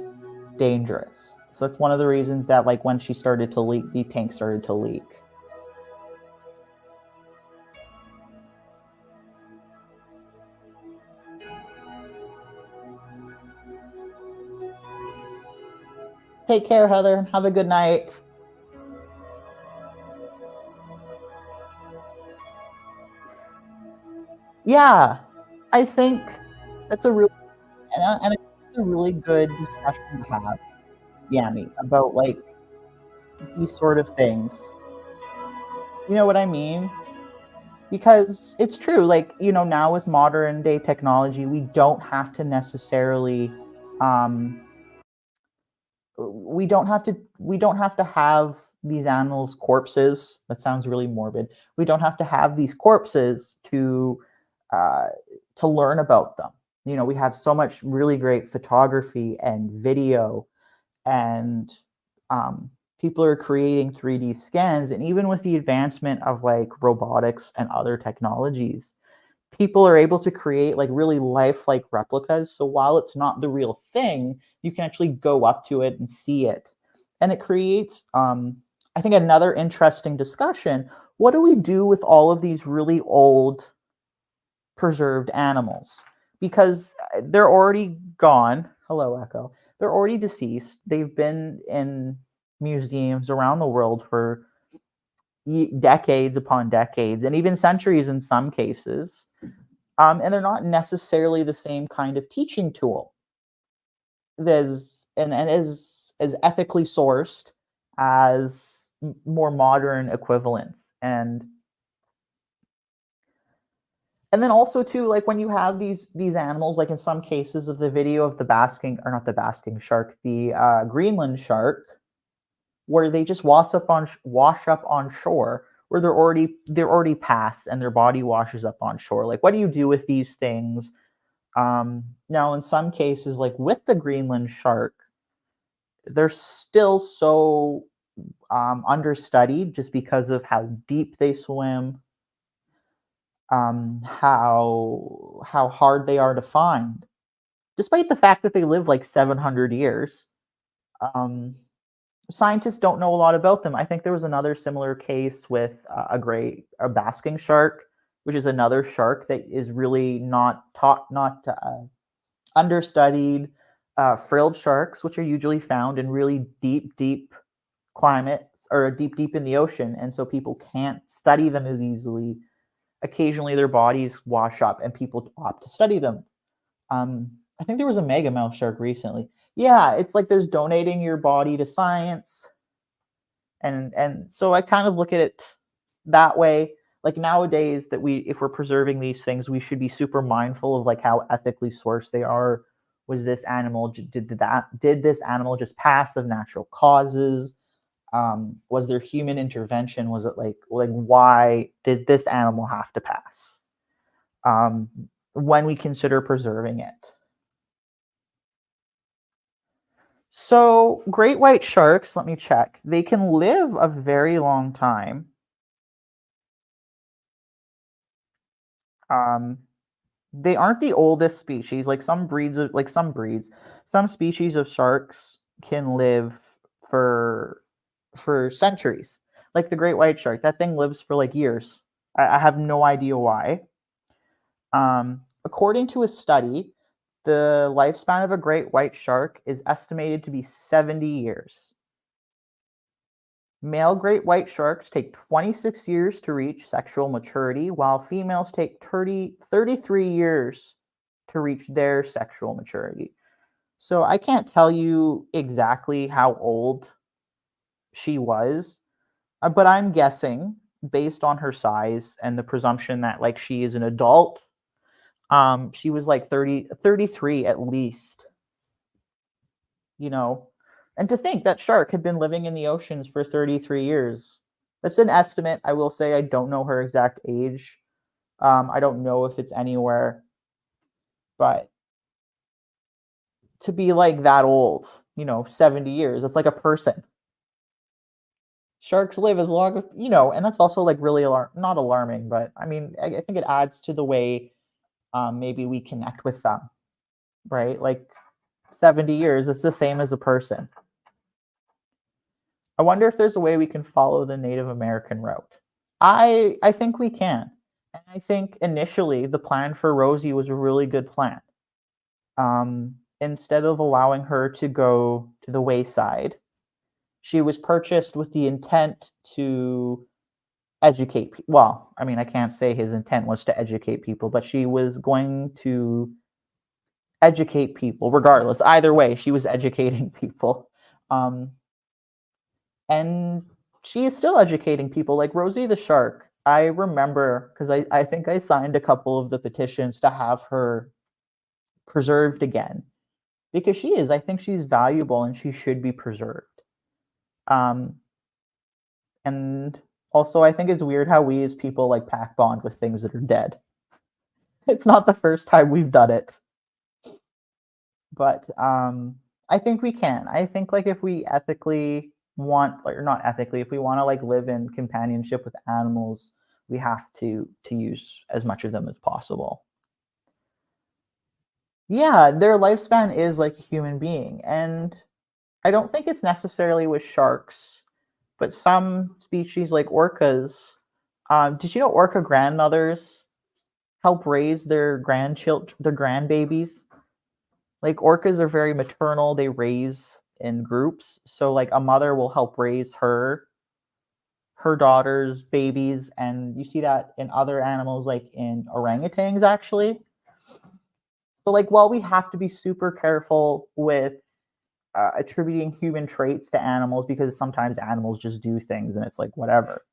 dangerous. So that's one of the reasons that, like, when she started to leak, the tank started to leak. Take care, Heather. Have a good night. Yeah, I think that's a really and it's a really good discussion to have, Yami, about like these sort of things. You know what I mean? Because it's true, like, you know, now with modern day technology, we don't have to necessarily we don't have to have these animals' corpses. That sounds really morbid. We don't have to have these corpses to learn about them. You know, we have so much really great photography and video, and people are creating 3D scans. And even with the advancement of like robotics and other technologies, people are able to create like really lifelike replicas. So while it's not the real thing, you can actually go up to it and see it. And it creates, I think, another interesting discussion. What do we do with all of these really old preserved animals? because they're already gone. Hello, Echo. They're already deceased. They've been in museums around the world for decades upon decades, and even centuries in some cases. And they're not necessarily the same kind of teaching tool. There's and as ethically sourced as more modern equivalents. And then also too, like when you have these animals, like in some cases of the video of the basking, or not the basking shark, the Greenland shark, where they just wash up on shore, where they're already passed and their body washes up on shore. Like, what do you do with these things? Now, in some cases, like with the Greenland shark, they're still so understudied just because of how deep they swim, how hard they are to find, despite the fact that they live like 700 years. Scientists don't know a lot about them. I think there was another similar case with a basking shark, which is another shark that is really not understudied. Frilled sharks, which are usually found in really deep climates, or deep in the ocean, and so people can't study them as easily. Occasionally their bodies wash up and people opt to study them. I think there was a mega mouth shark recently. Yeah, it's like there's donating your body to science. And so I kind of look at it that way. Like nowadays, that if we're preserving these things, we should be super mindful of like how ethically sourced they are. Was this animal, did this animal just pass of natural causes? Was there human intervention? Was it like why did this animal have to pass? When we consider preserving it. So great white sharks, let me check. They can live a very long time. They aren't the oldest species. Some species of sharks can live for centuries. Like the great white shark, that thing lives for like years. I have no idea why. According to a study, the lifespan of a great white shark is estimated to be 70 years. Male great white sharks take 26 years to reach sexual maturity, while females take 33 years to reach their sexual maturity. So I can't tell you exactly how old she was, but I'm guessing based on her size and the presumption that like she is an adult, she was like 33 at least. And to think that shark had been living in the oceans for 33 years. That's an estimate. I will say I don't know her exact age. I don't know if it's anywhere. But to be like that old, 70 years, that's like a person. Sharks live as long as, and that's also like really not alarming, but I mean, I think it adds to the way maybe we connect with them, right? Like 70 years, it's the same as a person. I wonder if there's a way we can follow the Native American route. I think we can. And I think initially the plan for Rosie was a really good plan. Instead of allowing her to go to the wayside, she was purchased with the intent to educate people. Well, I mean, I can't say his intent was to educate people, but she was going to educate people regardless. Either way, she was educating people. And she is still educating people, like Rosie the shark. I remember, because I think I signed a couple of the petitions to have her preserved again, because I think she's valuable and she should be preserved. And also I think it's weird how we as people like pack bond with things that are dead. It's not the first time we've done it. But I think we can. I think like if we ethically want, like, or not ethically, if we want to like live in companionship with animals, we have to use as much of them as possible. Yeah, their lifespan is like a human being, and I don't think it's necessarily with sharks, but some species like orcas. Did you know orca grandmothers help raise their grandbabies. Like orcas are very maternal. They raise in groups. So like a mother will help raise her daughter's babies, and you see that in other animals like in orangutans actually. So like while we have to be super careful with attributing human traits to animals, because sometimes animals just do things and it's like whatever.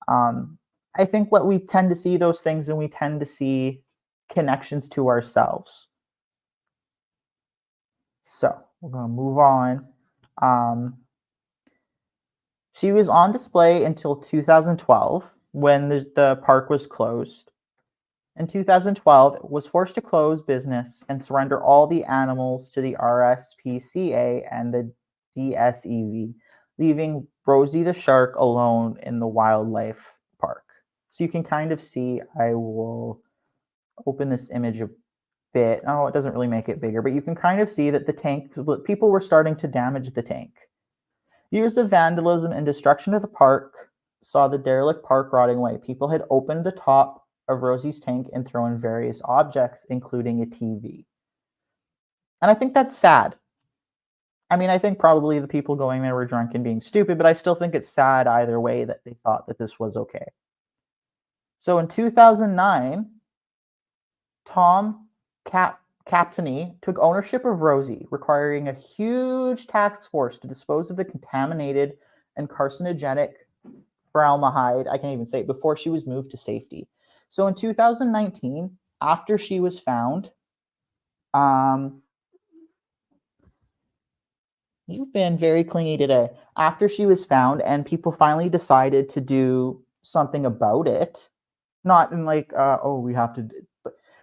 I think what we tend to see those things, and we tend to see connections to ourselves. So we're going to move on. She was on display until 2012 when the park was closed. In 2012, it was forced to close business and surrender all the animals to the RSPCA and the DSEV, leaving Rosie the shark alone in the wildlife park. So you can kind of see, I will open this image a bit. Oh, it doesn't really make it bigger, but you can kind of see that the tank, people were starting to damage the tank. Years of vandalism and destruction of the park saw the derelict park rotting away. People had opened the top of Rosie's tank and thrown various objects, including a TV. And I think that's sad. I mean, I think probably the people going there were drunk and being stupid, but I still think it's sad either way that they thought that this was okay. So in 2009, Tom Captany took ownership of Rosie, requiring a huge task force to dispose of the contaminated and carcinogenic formaldehyde, I can't even say it, before she was moved to safety. So in 2019, after she was found, you've been very clingy today. After she was found and people finally decided to do something about it, not in like, oh, we have to,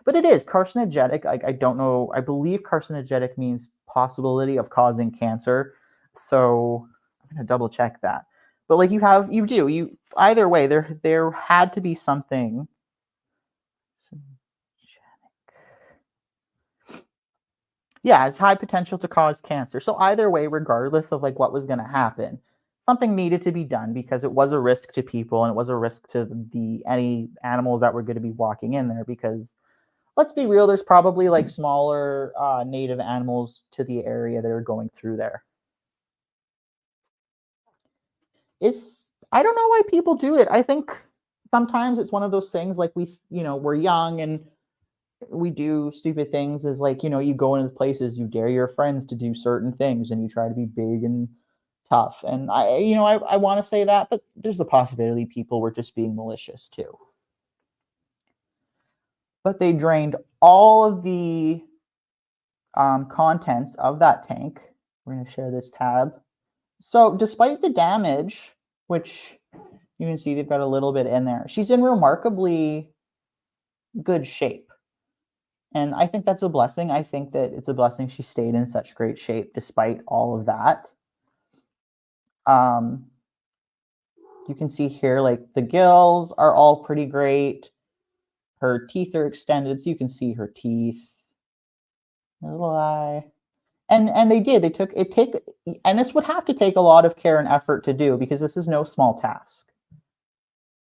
but it is carcinogenic. I don't know. I believe carcinogenic means possibility of causing cancer. So I'm going to double check that. But like either way, there had to be something. Yeah, it's high potential to cause cancer. So either way, regardless of like what was going to happen, something needed to be done because it was a risk to people and it was a risk to any animals that were going to be walking in there. Because let's be real, there's probably like smaller native animals to the area that are going through there. I don't know why people do it. I think sometimes it's one of those things like we're young and we do stupid things, is like, you go into places, you dare your friends to do certain things and you try to be big and tough. And I want to say that, but there's the possibility people were just being malicious too. But they drained all of the contents of that tank. We're going to share this tab. So despite the damage, which you can see they've got a little bit in there, she's in remarkably good shape. And I think that's a blessing. I think that it's a blessing she stayed in such great shape despite all of that. You can see here, like the gills are all pretty great. Her teeth are extended, so you can see her teeth. Little eye. And they did. And this would have to take a lot of care and effort to do, because this is no small task.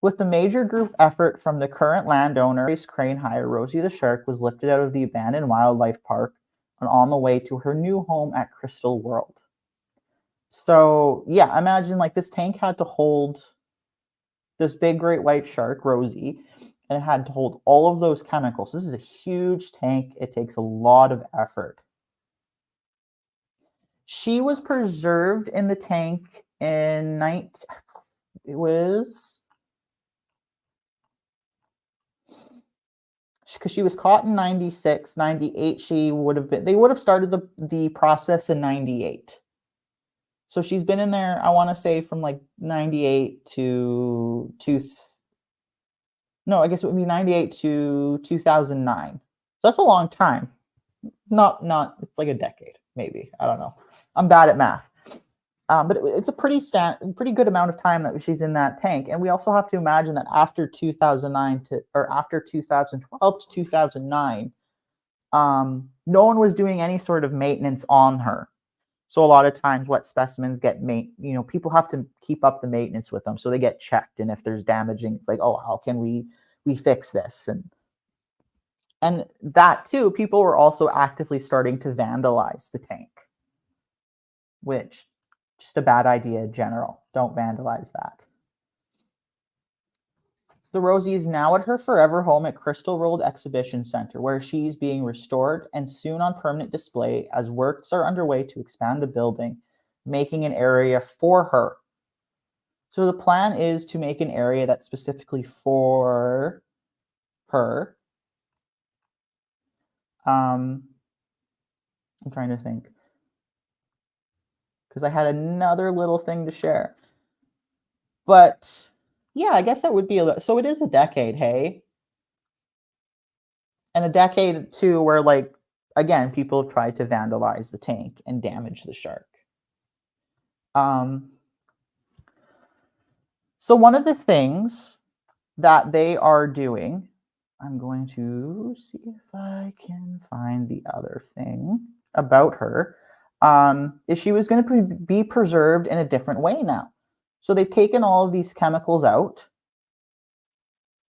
With the major group effort from the current landowner, crane hire, Rosie the shark was lifted out of the abandoned wildlife park and on the way to her new home at Crystal World. So yeah, imagine like this tank had to hold this big great white shark, Rosie, and it had to hold all of those chemicals. This is a huge tank. It takes a lot of effort. She was preserved in the tank in because she was caught in 96, 98, they would have started the process in 98. So she's been in there, I want to say from like 98 to no, I guess it would be 98 to 2009. So that's a long time. Not, it's like a decade, maybe. I don't know. I'm bad at math. But it's a pretty good amount of time that she's in that tank. And we also have to imagine that after 2012 to 2009, no one was doing any sort of maintenance on her. So a lot of times what specimens get people have to keep up the maintenance with them. So they get checked. And if there's damaging, it's like, oh, how can we fix this? And And that too, people were also actively starting to vandalize the tank, which just a bad idea in general. Don't vandalize that. So Rosie is now at her forever home at Crystal World Exhibition Center, where she's being restored and soon on permanent display as works are underway to expand the building, making an area for her. So the plan is to make an area that's specifically for her. I'm trying to think, because I had another little thing to share. But yeah, I guess that would be so it is a decade, hey? And a decade too where, like, again, people have tried to vandalize the tank and damage the shark. So one of the things that they are doing, I'm going to see if I can find the other thing about her, is she was going to be preserved in a different way now. So they've taken all of these chemicals out,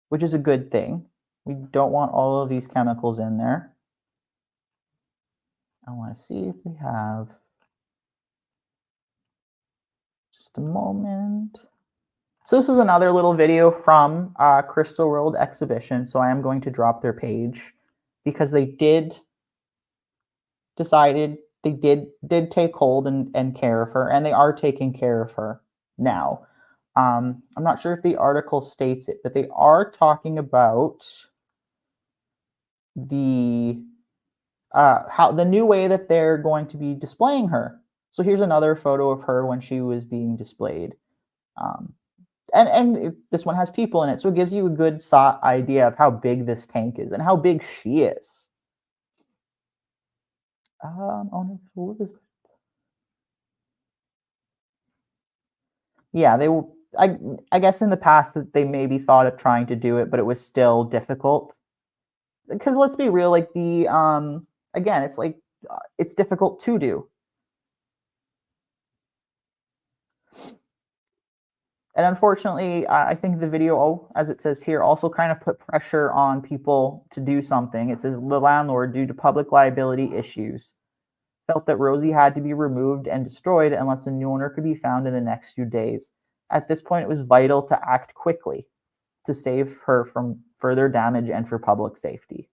which is a good thing. We don't want all of these chemicals in there. I want to see if we have just a moment. So this is another little video from Crystal World Exhibition. So I am going to drop their page because they did take hold and care of her, and they are taking care of her now. I'm not sure if the article states it, but they are talking about the how the new way that they're going to be displaying her. So here's another photo of her when she was being displayed. And this one has people in it, so it gives you a good idea of how big this tank is and how big she is. Oh no, what is? Yeah, they will. I guess in the past that they maybe thought of trying to do it, but it was still difficult. Because let's be real, like the again, it's like it's difficult to do. And unfortunately, I think the video, as it says here, also kind of put pressure on people to do something. It says the landlord, due to public liability issues, felt that Rosie had to be removed and destroyed unless a new owner could be found in the next few days. At this point, it was vital to act quickly to save her from further damage and for public safety.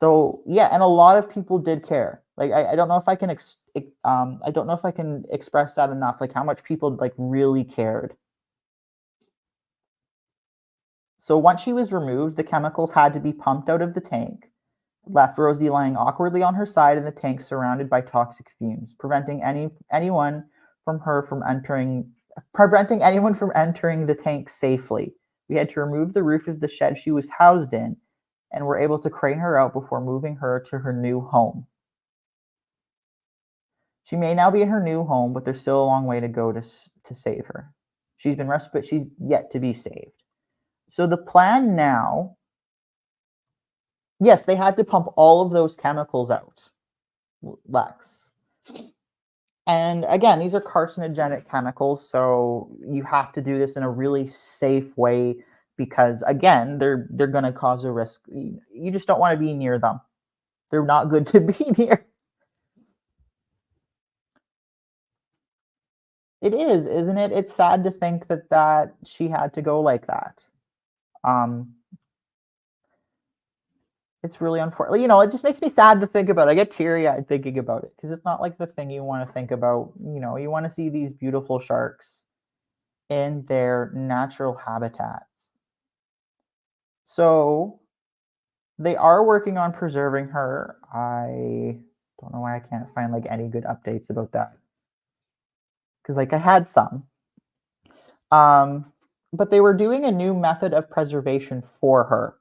So yeah, and a lot of people did care. Like I don't know if I can I don't know if I can express that enough. Like how much people like really cared. So once she was removed, the chemicals had to be pumped out of the tank, left Rosie lying awkwardly on her side in the tank, surrounded by toxic fumes, preventing anyone from entering the tank safely. We had to remove the roof of the shed she was housed in, and were able to crane her out before moving her to her new home. She may now be in her new home, but there's still a long way to go to save her. She's been rescued, but she's yet to be saved. So the plan now, yes, they had to pump all of those chemicals out, Lex. And again, these are carcinogenic chemicals, so you have to do this in a really safe way because, again, they're going to cause a risk. You just don't want to be near them. They're not good to be near. It is, isn't it? It's sad to think that she had to go like that. It's really unfortunate. You know, it just makes me sad to think about it. I get teary-eyed thinking about it because it's not like the thing you want to think about. You know, you want to see these beautiful sharks in their natural habitats. So they are working on preserving her. I don't know why I can't find like any good updates about that. Because like I had some. But they were doing a new method of preservation for her.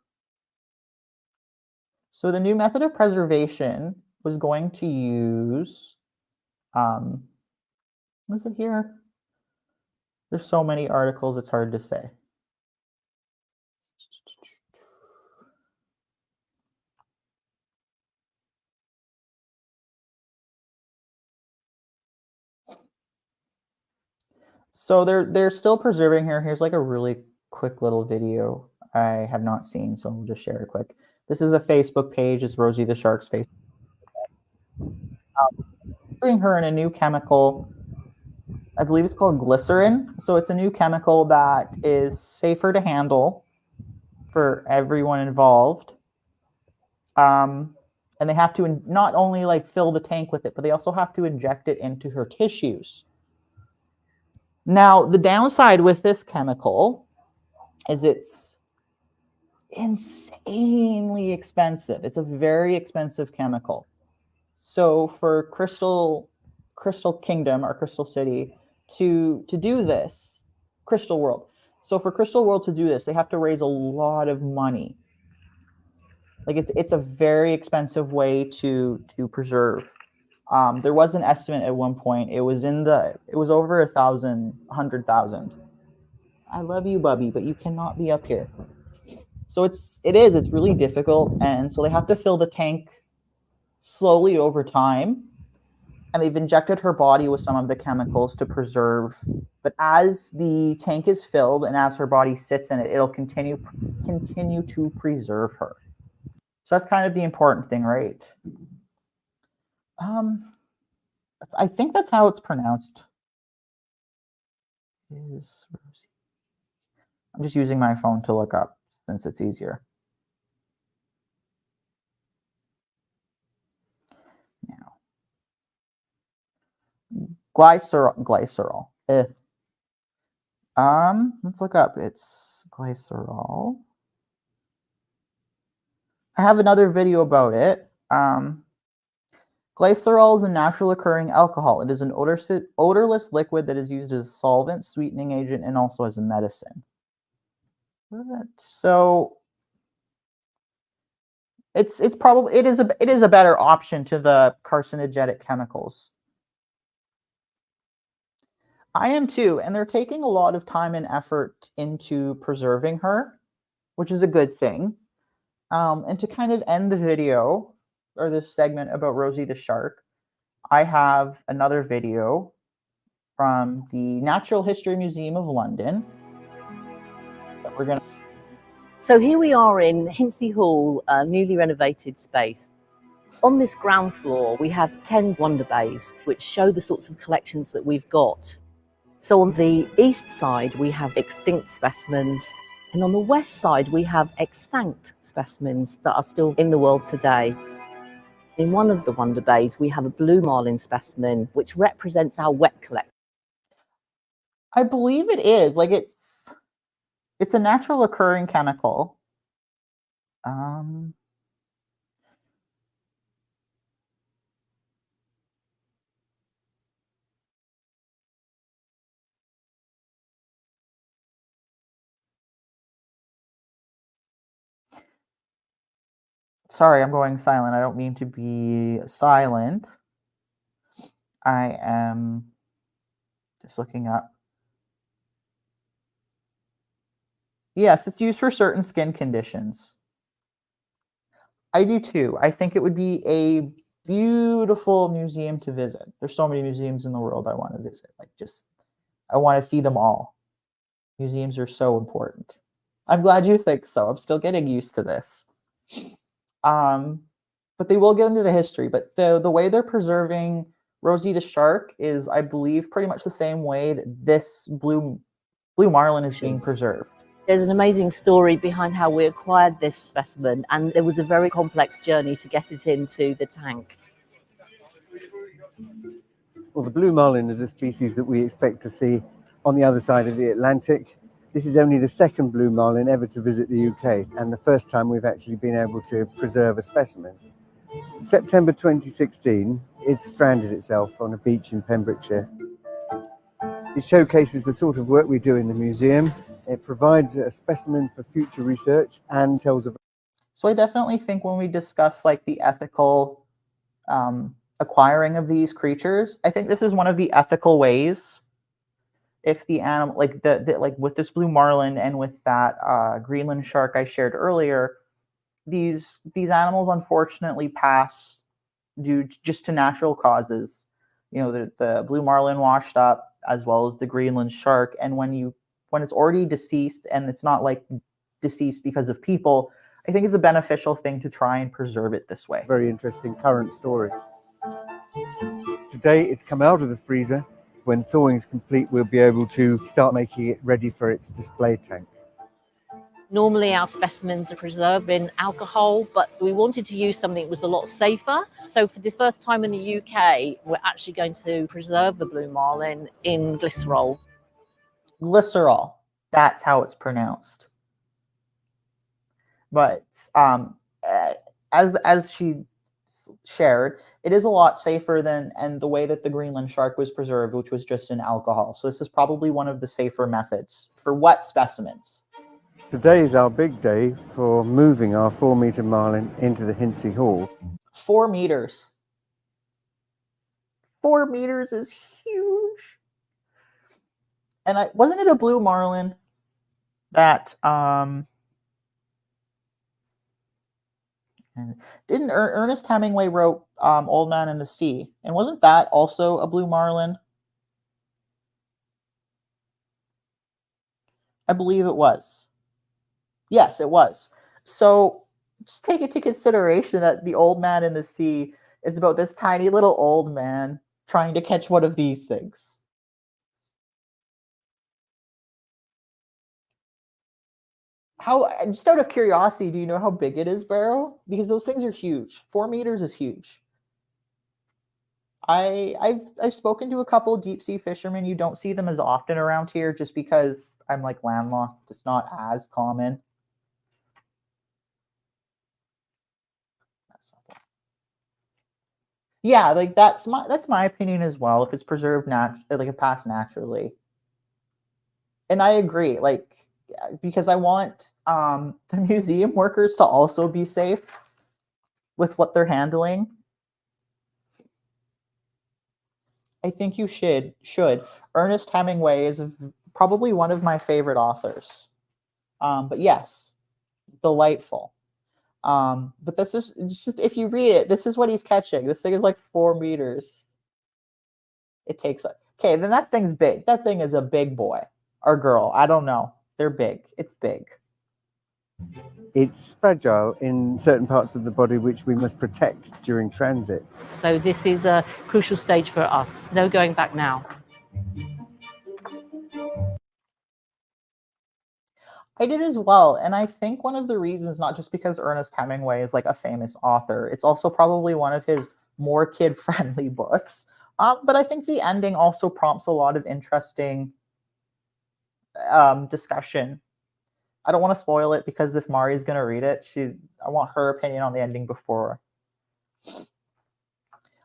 So the new method of preservation was going to use, is it here? There's so many articles, it's hard to say. So they're still preserving her. Here's like a really quick little video I have not seen, so I'll just share it quick. This is a Facebook page. It's Rosie the Shark's Facebook. Putting her in a new chemical. I believe it's called glycerin. So it's a new chemical that is safer to handle for everyone involved. And they have to not only like fill the tank with it, but they also have to inject it into her tissues. Now, the downside with this chemical is it's insanely expensive. It's a very expensive chemical. So for Crystal Kingdom or Crystal City to do this, Crystal World. So for Crystal World to do this, they have to raise a lot of money. Like it's a very expensive way to preserve. There was an estimate at one point. It was over 100,000. I love you, Bubby, but you cannot be up here. So it's really difficult, and so they have to fill the tank slowly over time. And they've injected her body with some of the chemicals to preserve. But as the tank is filled and as her body sits in it, it'll continue to preserve her. So that's kind of the important thing, right? I think that's how it's pronounced. Is Rosie? I'm just using my phone to look up since it's easier. Now, glycerol. Let's look up. It's glycerol. I have another video about it. Glycerol is a natural occurring alcohol. It is an odorless liquid that is used as a solvent, sweetening agent, and also as a medicine. So it is a better option to the carcinogenic chemicals. I am too, and they're taking a lot of time and effort into preserving her, which is a good thing. And to kind of end the video, or this segment about Rosie the Shark, I have another video from the Natural History Museum of London that we're going to... So here we are in Hinckley Hall, a newly renovated space. On this ground floor, we have 10 wonder bays, which show the sorts of collections that we've got. So on the east side, we have extinct specimens, and on the west side, we have extant specimens that are still in the world today. In one of the wonder bays, we have a blue marlin specimen, which represents our wet collection. I believe it is. Like it's a natural occurring chemical. Sorry, I'm going silent. I don't mean to be silent. I am just looking up. Yes, it's used for certain skin conditions. I do too. I think it would be a beautiful museum to visit. There's so many museums in the world I want to visit. I want to see them all. Museums are so important. I'm glad you think so. I'm still getting used to this. But they will get into the history. But the way they're preserving Rosie the Shark is, I believe, pretty much the same way that this blue marlin is being preserved. There's an amazing story behind how we acquired this specimen, and there was a very complex journey to get it into the tank. Well, the blue marlin is a species that we expect to see on the other side of the Atlantic. This is only the second blue marlin ever to visit the UK, and the first time we've actually been able to preserve a specimen. September 2016, it stranded itself on a beach in Pembrokeshire. It showcases the sort of work we do in the museum. It provides a specimen for future research and tells of... So I definitely think when we discuss like the ethical acquiring of these creatures, I think this is one of the ethical ways. If the animal, like like with this blue marlin and with that Greenland shark I shared earlier, these animals unfortunately pass due just to natural causes. You know, the blue marlin washed up as well as the Greenland shark, and when it's already deceased, and it's not like deceased because of people, I think it's a beneficial thing to try and preserve it this way. Very interesting current story. Today it's come out of the freezer. When thawing's complete, we'll be able to start making it ready for its display tank. Normally our specimens are preserved in alcohol, but we wanted to use something that was a lot safer. So for the first time in the UK, we're actually going to preserve the blue marlin in glycerol. Glycerol, that's how it's pronounced. But as she shared, it is a lot safer than and the way that the Greenland shark was preserved, which was just in alcohol. So this is probably one of the safer methods for wet specimens. Today is our big day for moving our 4-meter marlin into the Hinsey Hall. 4 meters. 4 meters is huge. And wasn't it a blue marlin that didn't Ernest Hemingway wrote Old Man and the Sea, and wasn't that also a blue marlin? I believe it was. Yes, it was. So just take into consideration that The Old Man in the Sea is about this tiny little old man trying to catch one of these things. How, just out of curiosity, do you know how big it is, Barrow? Because those things are huge. 4 meters is huge. I've spoken to a couple deep sea fishermen. You don't see them as often around here just because I'm like landlocked. It's not as common. Yeah, like that's my opinion as well. If it's preserved like it passed naturally, and I agree. Like because I want the museum workers to also be safe with what they're handling. I think you should. Ernest Hemingway is probably one of my favorite authors. But yes, delightful. But this is just, if you read it, this is what he's catching. This thing is like 4 meters. It takes, okay, then that thing's big. That thing is a big boy or girl. I don't know. They're big. It's big. It's fragile in certain parts of the body which we must protect during transit. So this is a crucial stage for us. No going back now. I did as well. And I think one of the reasons, not just because Ernest Hemingway is like a famous author, it's also probably one of his more kid-friendly books. But I think the ending also prompts a lot of interesting discussion. I don't want to spoil it because if Mari's going to read it, I want her opinion on the ending before.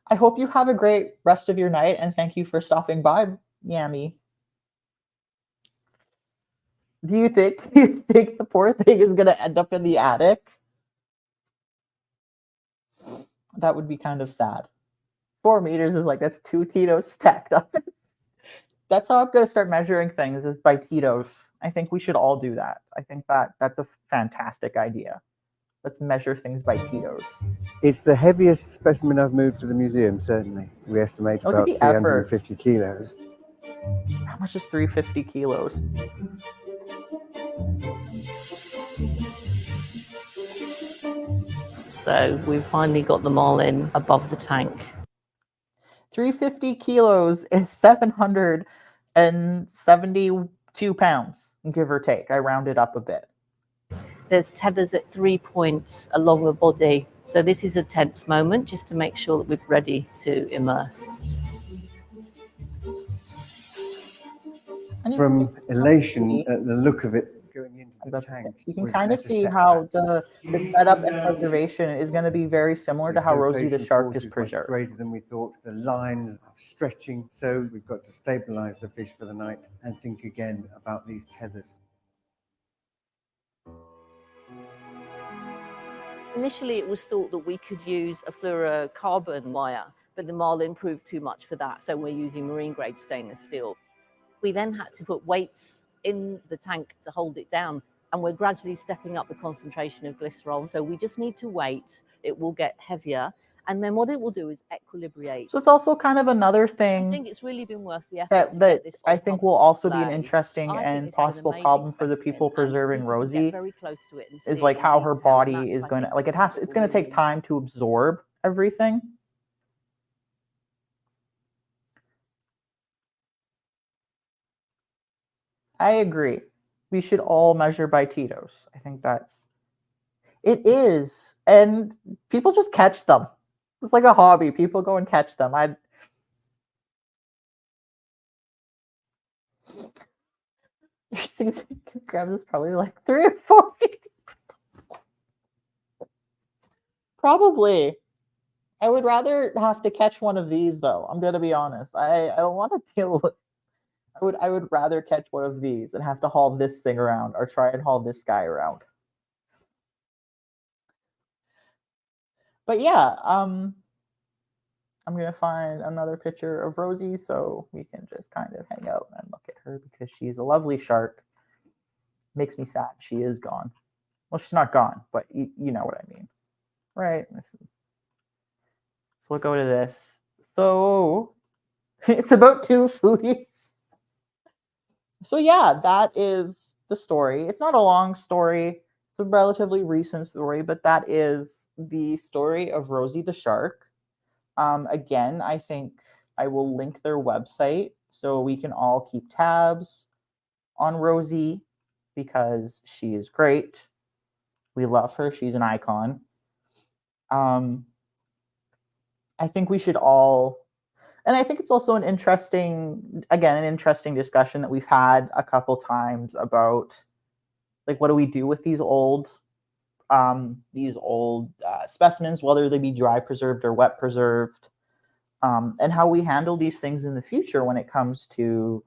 I hope you have a great rest of your night, and thank you for stopping by, Yami. Do you think the poor thing is going to end up in the attic? That would be kind of sad. 4 meters is like, that's 2 Tito's stacked up. That's how I'm going to start measuring things, is by Tito's. I think we should all do that. I think that's a fantastic idea. Let's measure things by Tito's. It's the heaviest specimen I've moved to the museum, certainly. We estimate about 350 kilos. How much is 350 kilos? So we've finally got the marlin above the tank. 350 kilos is 772 pounds, give or take. I rounded up a bit. There's tethers at 3 points along the body. So this is a tense moment just to make sure that we're ready to immerse. From elation at the look of it going into the tank, you can kind of see how the setup and preservation is going to be very similar to how Rosie the shark is preserved. Greater than we thought. The lines are stretching, so we've got to stabilize the fish for the night and think again about these tethers. Initially, it was thought that we could use a fluorocarbon wire, but the marlin proved too much for that, so we're using marine-grade stainless steel. We then had to put weights in the tank to hold it down, and we're gradually stepping up the concentration of glycerol, so we just need to wait. It will get heavier, And then what it will do is equilibrate. So it's also kind of another I thing think it's really been worth the effort to that get this I on think public will also be an display. interesting I think and this is an possible amazing problem for the specimen, people and preserving people can get Rosie very close to it and is see like it in how her detail, and body that's, is I going to think, like the it thing has that it's will going to take really time to absorb everything. I agree. We should all measure by Tito's. I think it is, and people just catch them. It's like a hobby. People go and catch them. Grams is probably like 3 or 4 feet. Probably. I would rather have to catch one of these though. I'm gonna be honest. I don't want to deal with. I would rather catch one of these and have to haul this thing around or try and haul this guy around. But yeah, I'm gonna find another picture of Rosie so we can just kind of hang out and look at her because she's a lovely shark. Makes me sad she is gone. Well, she's not gone, but you know what I mean, right? So we'll go to this. So it's about 2 foodies. So yeah, that is the story. It's not a long story. It's a relatively recent story, but that is the story of Rosie the shark. Again, I think I will link their website so we can all keep tabs on Rosie because she is great. We love her. She's an icon. I think we should all, and I think it's also an interesting discussion that we've had a couple times about like what do we do with these old specimens, whether they be dry preserved or wet preserved, and how we handle these things in the future when it comes to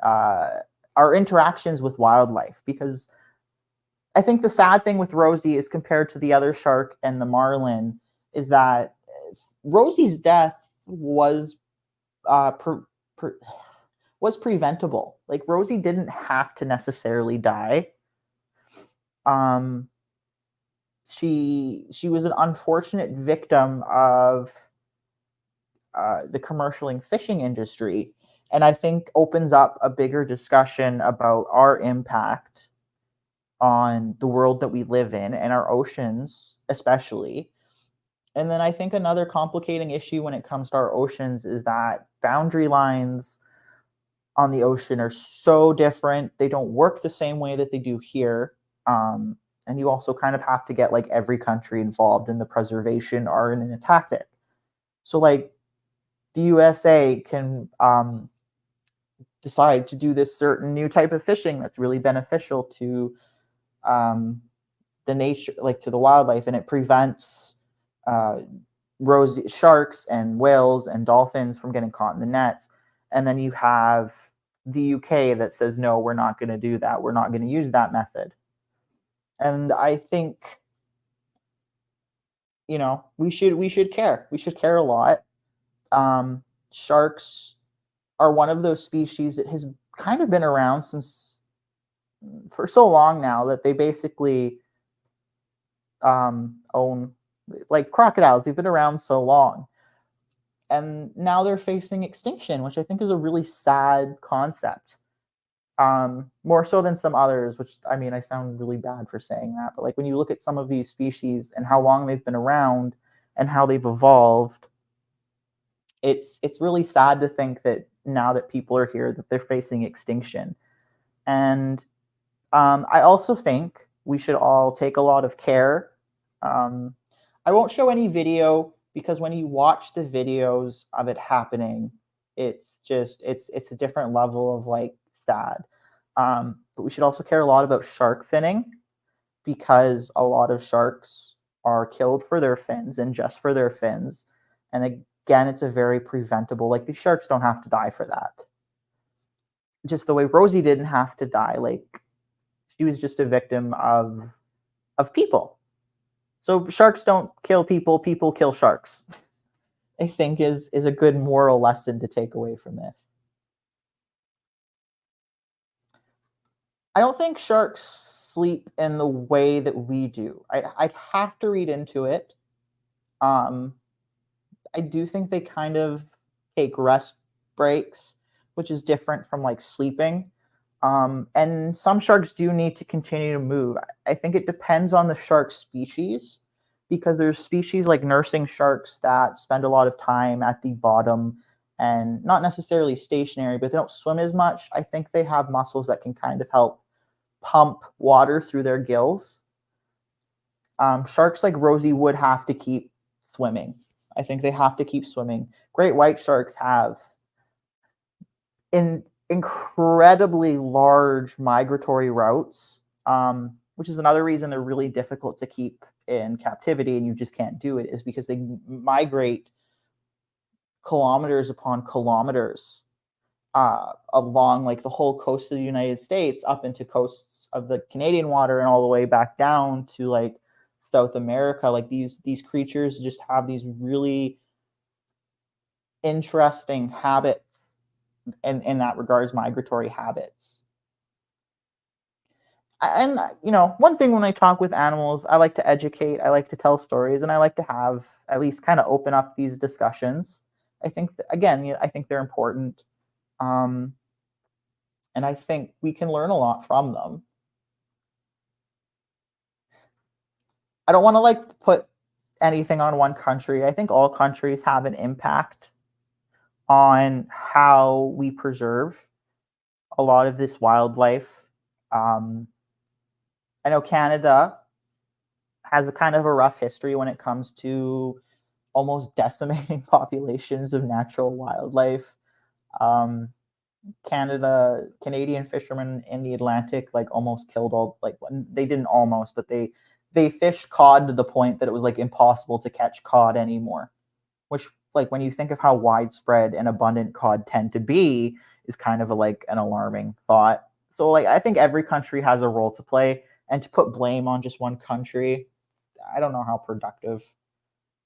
our interactions with wildlife. Because I think the sad thing with Rosie is compared to the other shark and the marlin is that Rosie's death was was preventable. Like Rosie didn't have to necessarily die. She was an unfortunate victim of the commercial and fishing industry, and I think opens up a bigger discussion about our impact on the world that we live in and our oceans, especially. And then I think another complicating issue when it comes to our oceans is that boundary lines on the ocean are so different. They don't work the same way that they do here. And you also kind of have to get like every country involved in the preservation or in a tactic. So like the USA can decide to do this certain new type of fishing that's really beneficial to the nature, like to the wildlife, and it prevents sharks and whales and dolphins from getting caught in the nets. And then you have the UK that says, no, we're not going to do that. We're not going to use that method. And I think, you know, we should care. We should care a lot. Sharks are one of those species that has kind of been around for so long now that they basically own, like crocodiles. They've been around so long, and now they're facing extinction, which I think is a really sad concept. More so than some others, which I mean, I sound really bad for saying that, but like when you look at some of these species and how long they've been around and how they've evolved, it's really sad to think that now that people are here that they're facing extinction. And I also think we should all take a lot of care. I won't show any video because when you watch the videos of it happening, it's a different level of like sad. But we should also care a lot about shark finning because a lot of sharks are killed for their fins and just for their fins. And again, it's a very preventable, like the sharks don't have to die for that. Just the way Rosie didn't have to die, like she was just a victim of people. So sharks don't kill people, people kill sharks. I think is a good moral lesson to take away from this. I don't think sharks sleep in the way that we do. I'd have to read into it. I do think they kind of take rest breaks, which is different from like sleeping. And some sharks do need to continue to move. I think it depends on the shark species, because there's species like nursing sharks that spend a lot of time at the bottom and not necessarily stationary, but they don't swim as much. I think they have muscles that can kind of help pump water through their gills. Sharks like Rosie would have to keep swimming. I think they have to keep swimming. Great white sharks have incredibly large migratory routes, which is another reason they're really difficult to keep in captivity, and you just can't do it, is because they migrate kilometers upon kilometers along like the whole coast of the United States, up into coasts of the Canadian water, and all the way back down to like South America. Like these creatures just have these really interesting habits, and in that regards, migratory habits. And one thing when I talk with animals, I like to educate, I like to tell stories, and I like to have at least kind of open up these discussions. I think again, I think they're important, and I think we can learn a lot from them. I don't want to like put anything on one country. I think all countries have an impact on how we preserve a lot of this wildlife. I know Canada has a kind of a rough history when it comes to almost decimating populations of natural wildlife. Canadian fishermen in the Atlantic like almost killed all, like they didn't almost, but they fished cod to the point that it was like impossible to catch cod anymore, which like when you think of how widespread and abundant cod tend to be is kind of like an alarming thought. So like I think every country has a role to play, and to put blame on just one country, I don't know how productive.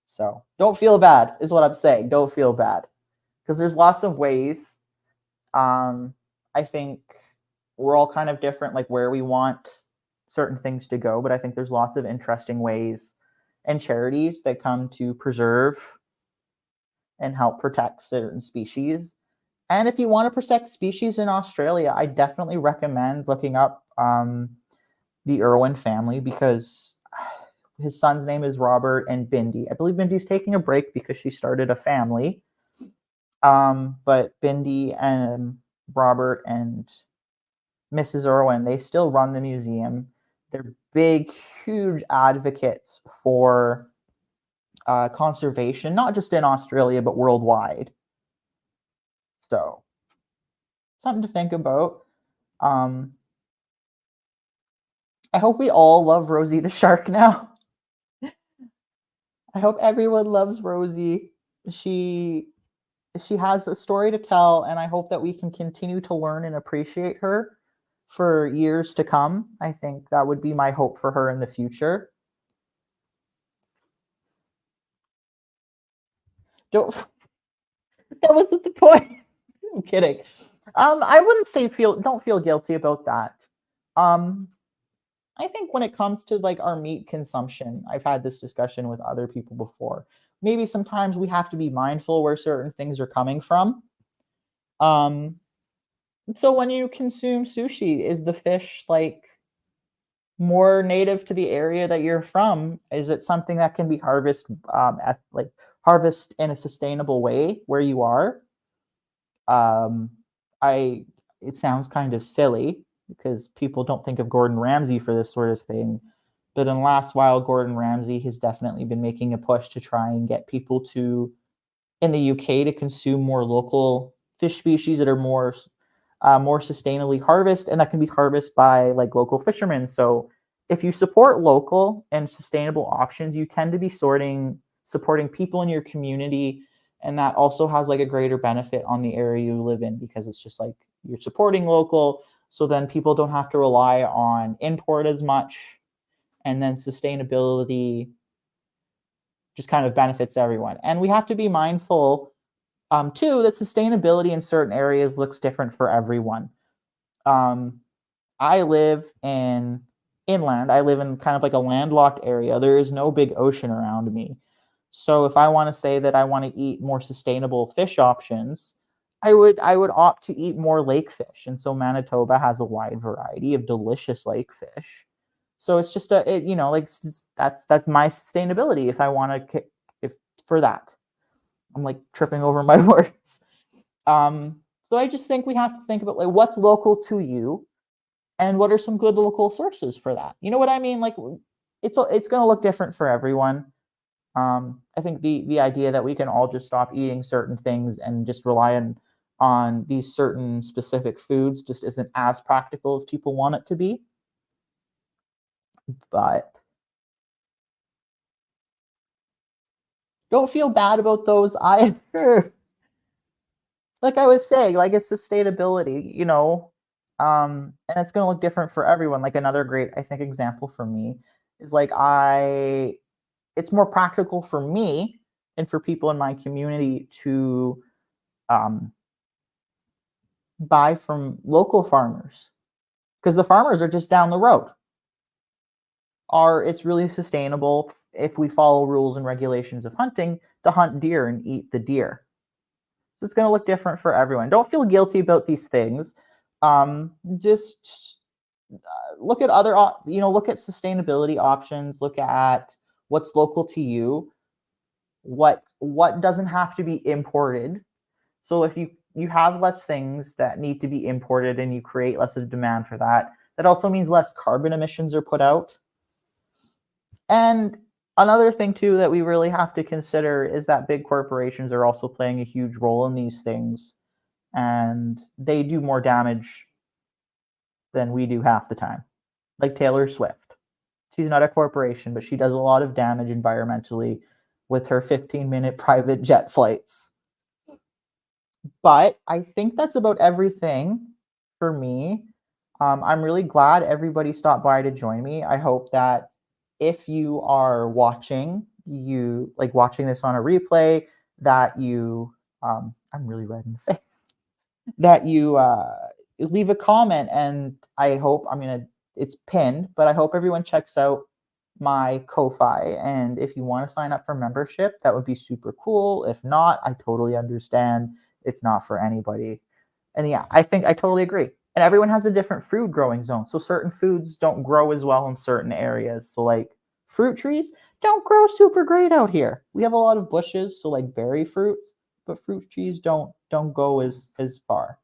So don't feel bad is what I'm saying. Don't feel bad, because there's lots of ways. I think we're all kind of different, like where we want certain things to go, but I think there's lots of interesting ways and charities that come to preserve and help protect certain species. And if you want to protect species in Australia, I definitely recommend looking up the Irwin family, because his son's name is Robert and Bindi. I believe Bindi's taking a break because she started a family. But Bindi and Robert and Mrs. Irwin, they still run the museum. They're big, huge advocates for conservation, not just in Australia, but worldwide. So, something to think about. I hope we all love Rosie the shark now. I hope everyone loves Rosie. She has a story to tell, and I hope that we can continue to learn and appreciate her for years to come. I think that would be my hope for her in the future. That wasn't the point. I'm kidding. I wouldn't say don't feel guilty about that. I think when it comes to like our meat consumption, I've had this discussion with other people before. Maybe sometimes we have to be mindful where certain things are coming from. So when you consume sushi, is the fish like more native to the area that you're from? Is it something that can be harvest in a sustainable way where you are? It sounds kind of silly because people don't think of Gordon Ramsay for this sort of thing. But in the last while, Gordon Ramsay has definitely been making a push to try and get people in the UK to consume more local fish species that are more sustainably harvested, and that can be harvested by like local fishermen. So if you support local and sustainable options, you tend to be supporting people in your community, and that also has like a greater benefit on the area you live in, because it's just like you're supporting local, so then people don't have to rely on import as much, and then sustainability just kind of benefits everyone. And we have to be mindful too that sustainability in certain areas looks different for everyone. I live in inland. I live in kind of like a landlocked area. There is no big ocean around me. So if I want to say that I want to eat more sustainable fish options, I would opt to eat more lake fish. And so Manitoba has a wide variety of delicious lake fish. So it's just that's my sustainability if I want to if for that. I'm like tripping over my words. So I just think we have to think about like what's local to you and what are some good local sources for that. You know what I mean? Like it's going to look different for everyone. I think the idea that we can all just stop eating certain things and just rely on these certain specific foods just isn't as practical as people want it to be. But don't feel bad about those either. Like I was saying, like it's sustainability, and it's going to look different for everyone. Like another great, I think, example for me is like it's more practical for me and for people in my community to buy from local farmers because the farmers are just down the road. It's really sustainable if we follow rules and regulations of hunting to hunt deer and eat the deer. So it's going to look different for everyone. Don't feel guilty about these things. Just look at look at sustainability options. Look at what's local to you. What doesn't have to be imported. So if you have less things that need to be imported and you create less of demand for that, that also means less carbon emissions are put out. And another thing too that we really have to consider is that big corporations are also playing a huge role in these things, and they do more damage than we do half the time. Like Taylor Swift. She's not a corporation, but she does a lot of damage environmentally with her 15-minute private jet flights. But I think that's about everything for me. I'm really glad everybody stopped by to join me. I hope that if you are watching this on a replay, that you, I'm really red in the face, that you leave a comment. And I hope, it's pinned, but I hope everyone checks out my Ko-Fi. And if you want to sign up for membership, that would be super cool. If not, I totally understand. It's not for anybody. And yeah, I think I totally agree. And everyone has a different food growing zone. So certain foods don't grow as well in certain areas. So like fruit trees don't grow super great out here. We have a lot of bushes, so like berry fruits, but fruit trees don't go as far.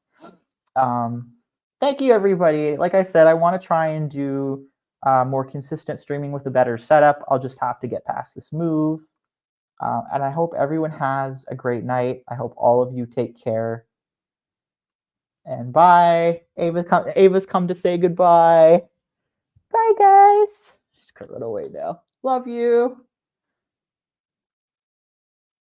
Thank you, everybody. Like I said, I want to try and do more consistent streaming with a better setup. I'll just have to get past this move. And I hope everyone has a great night. I hope all of you take care. And bye. Ava's come to say goodbye. Bye, guys. She's gonna run away now. Love you.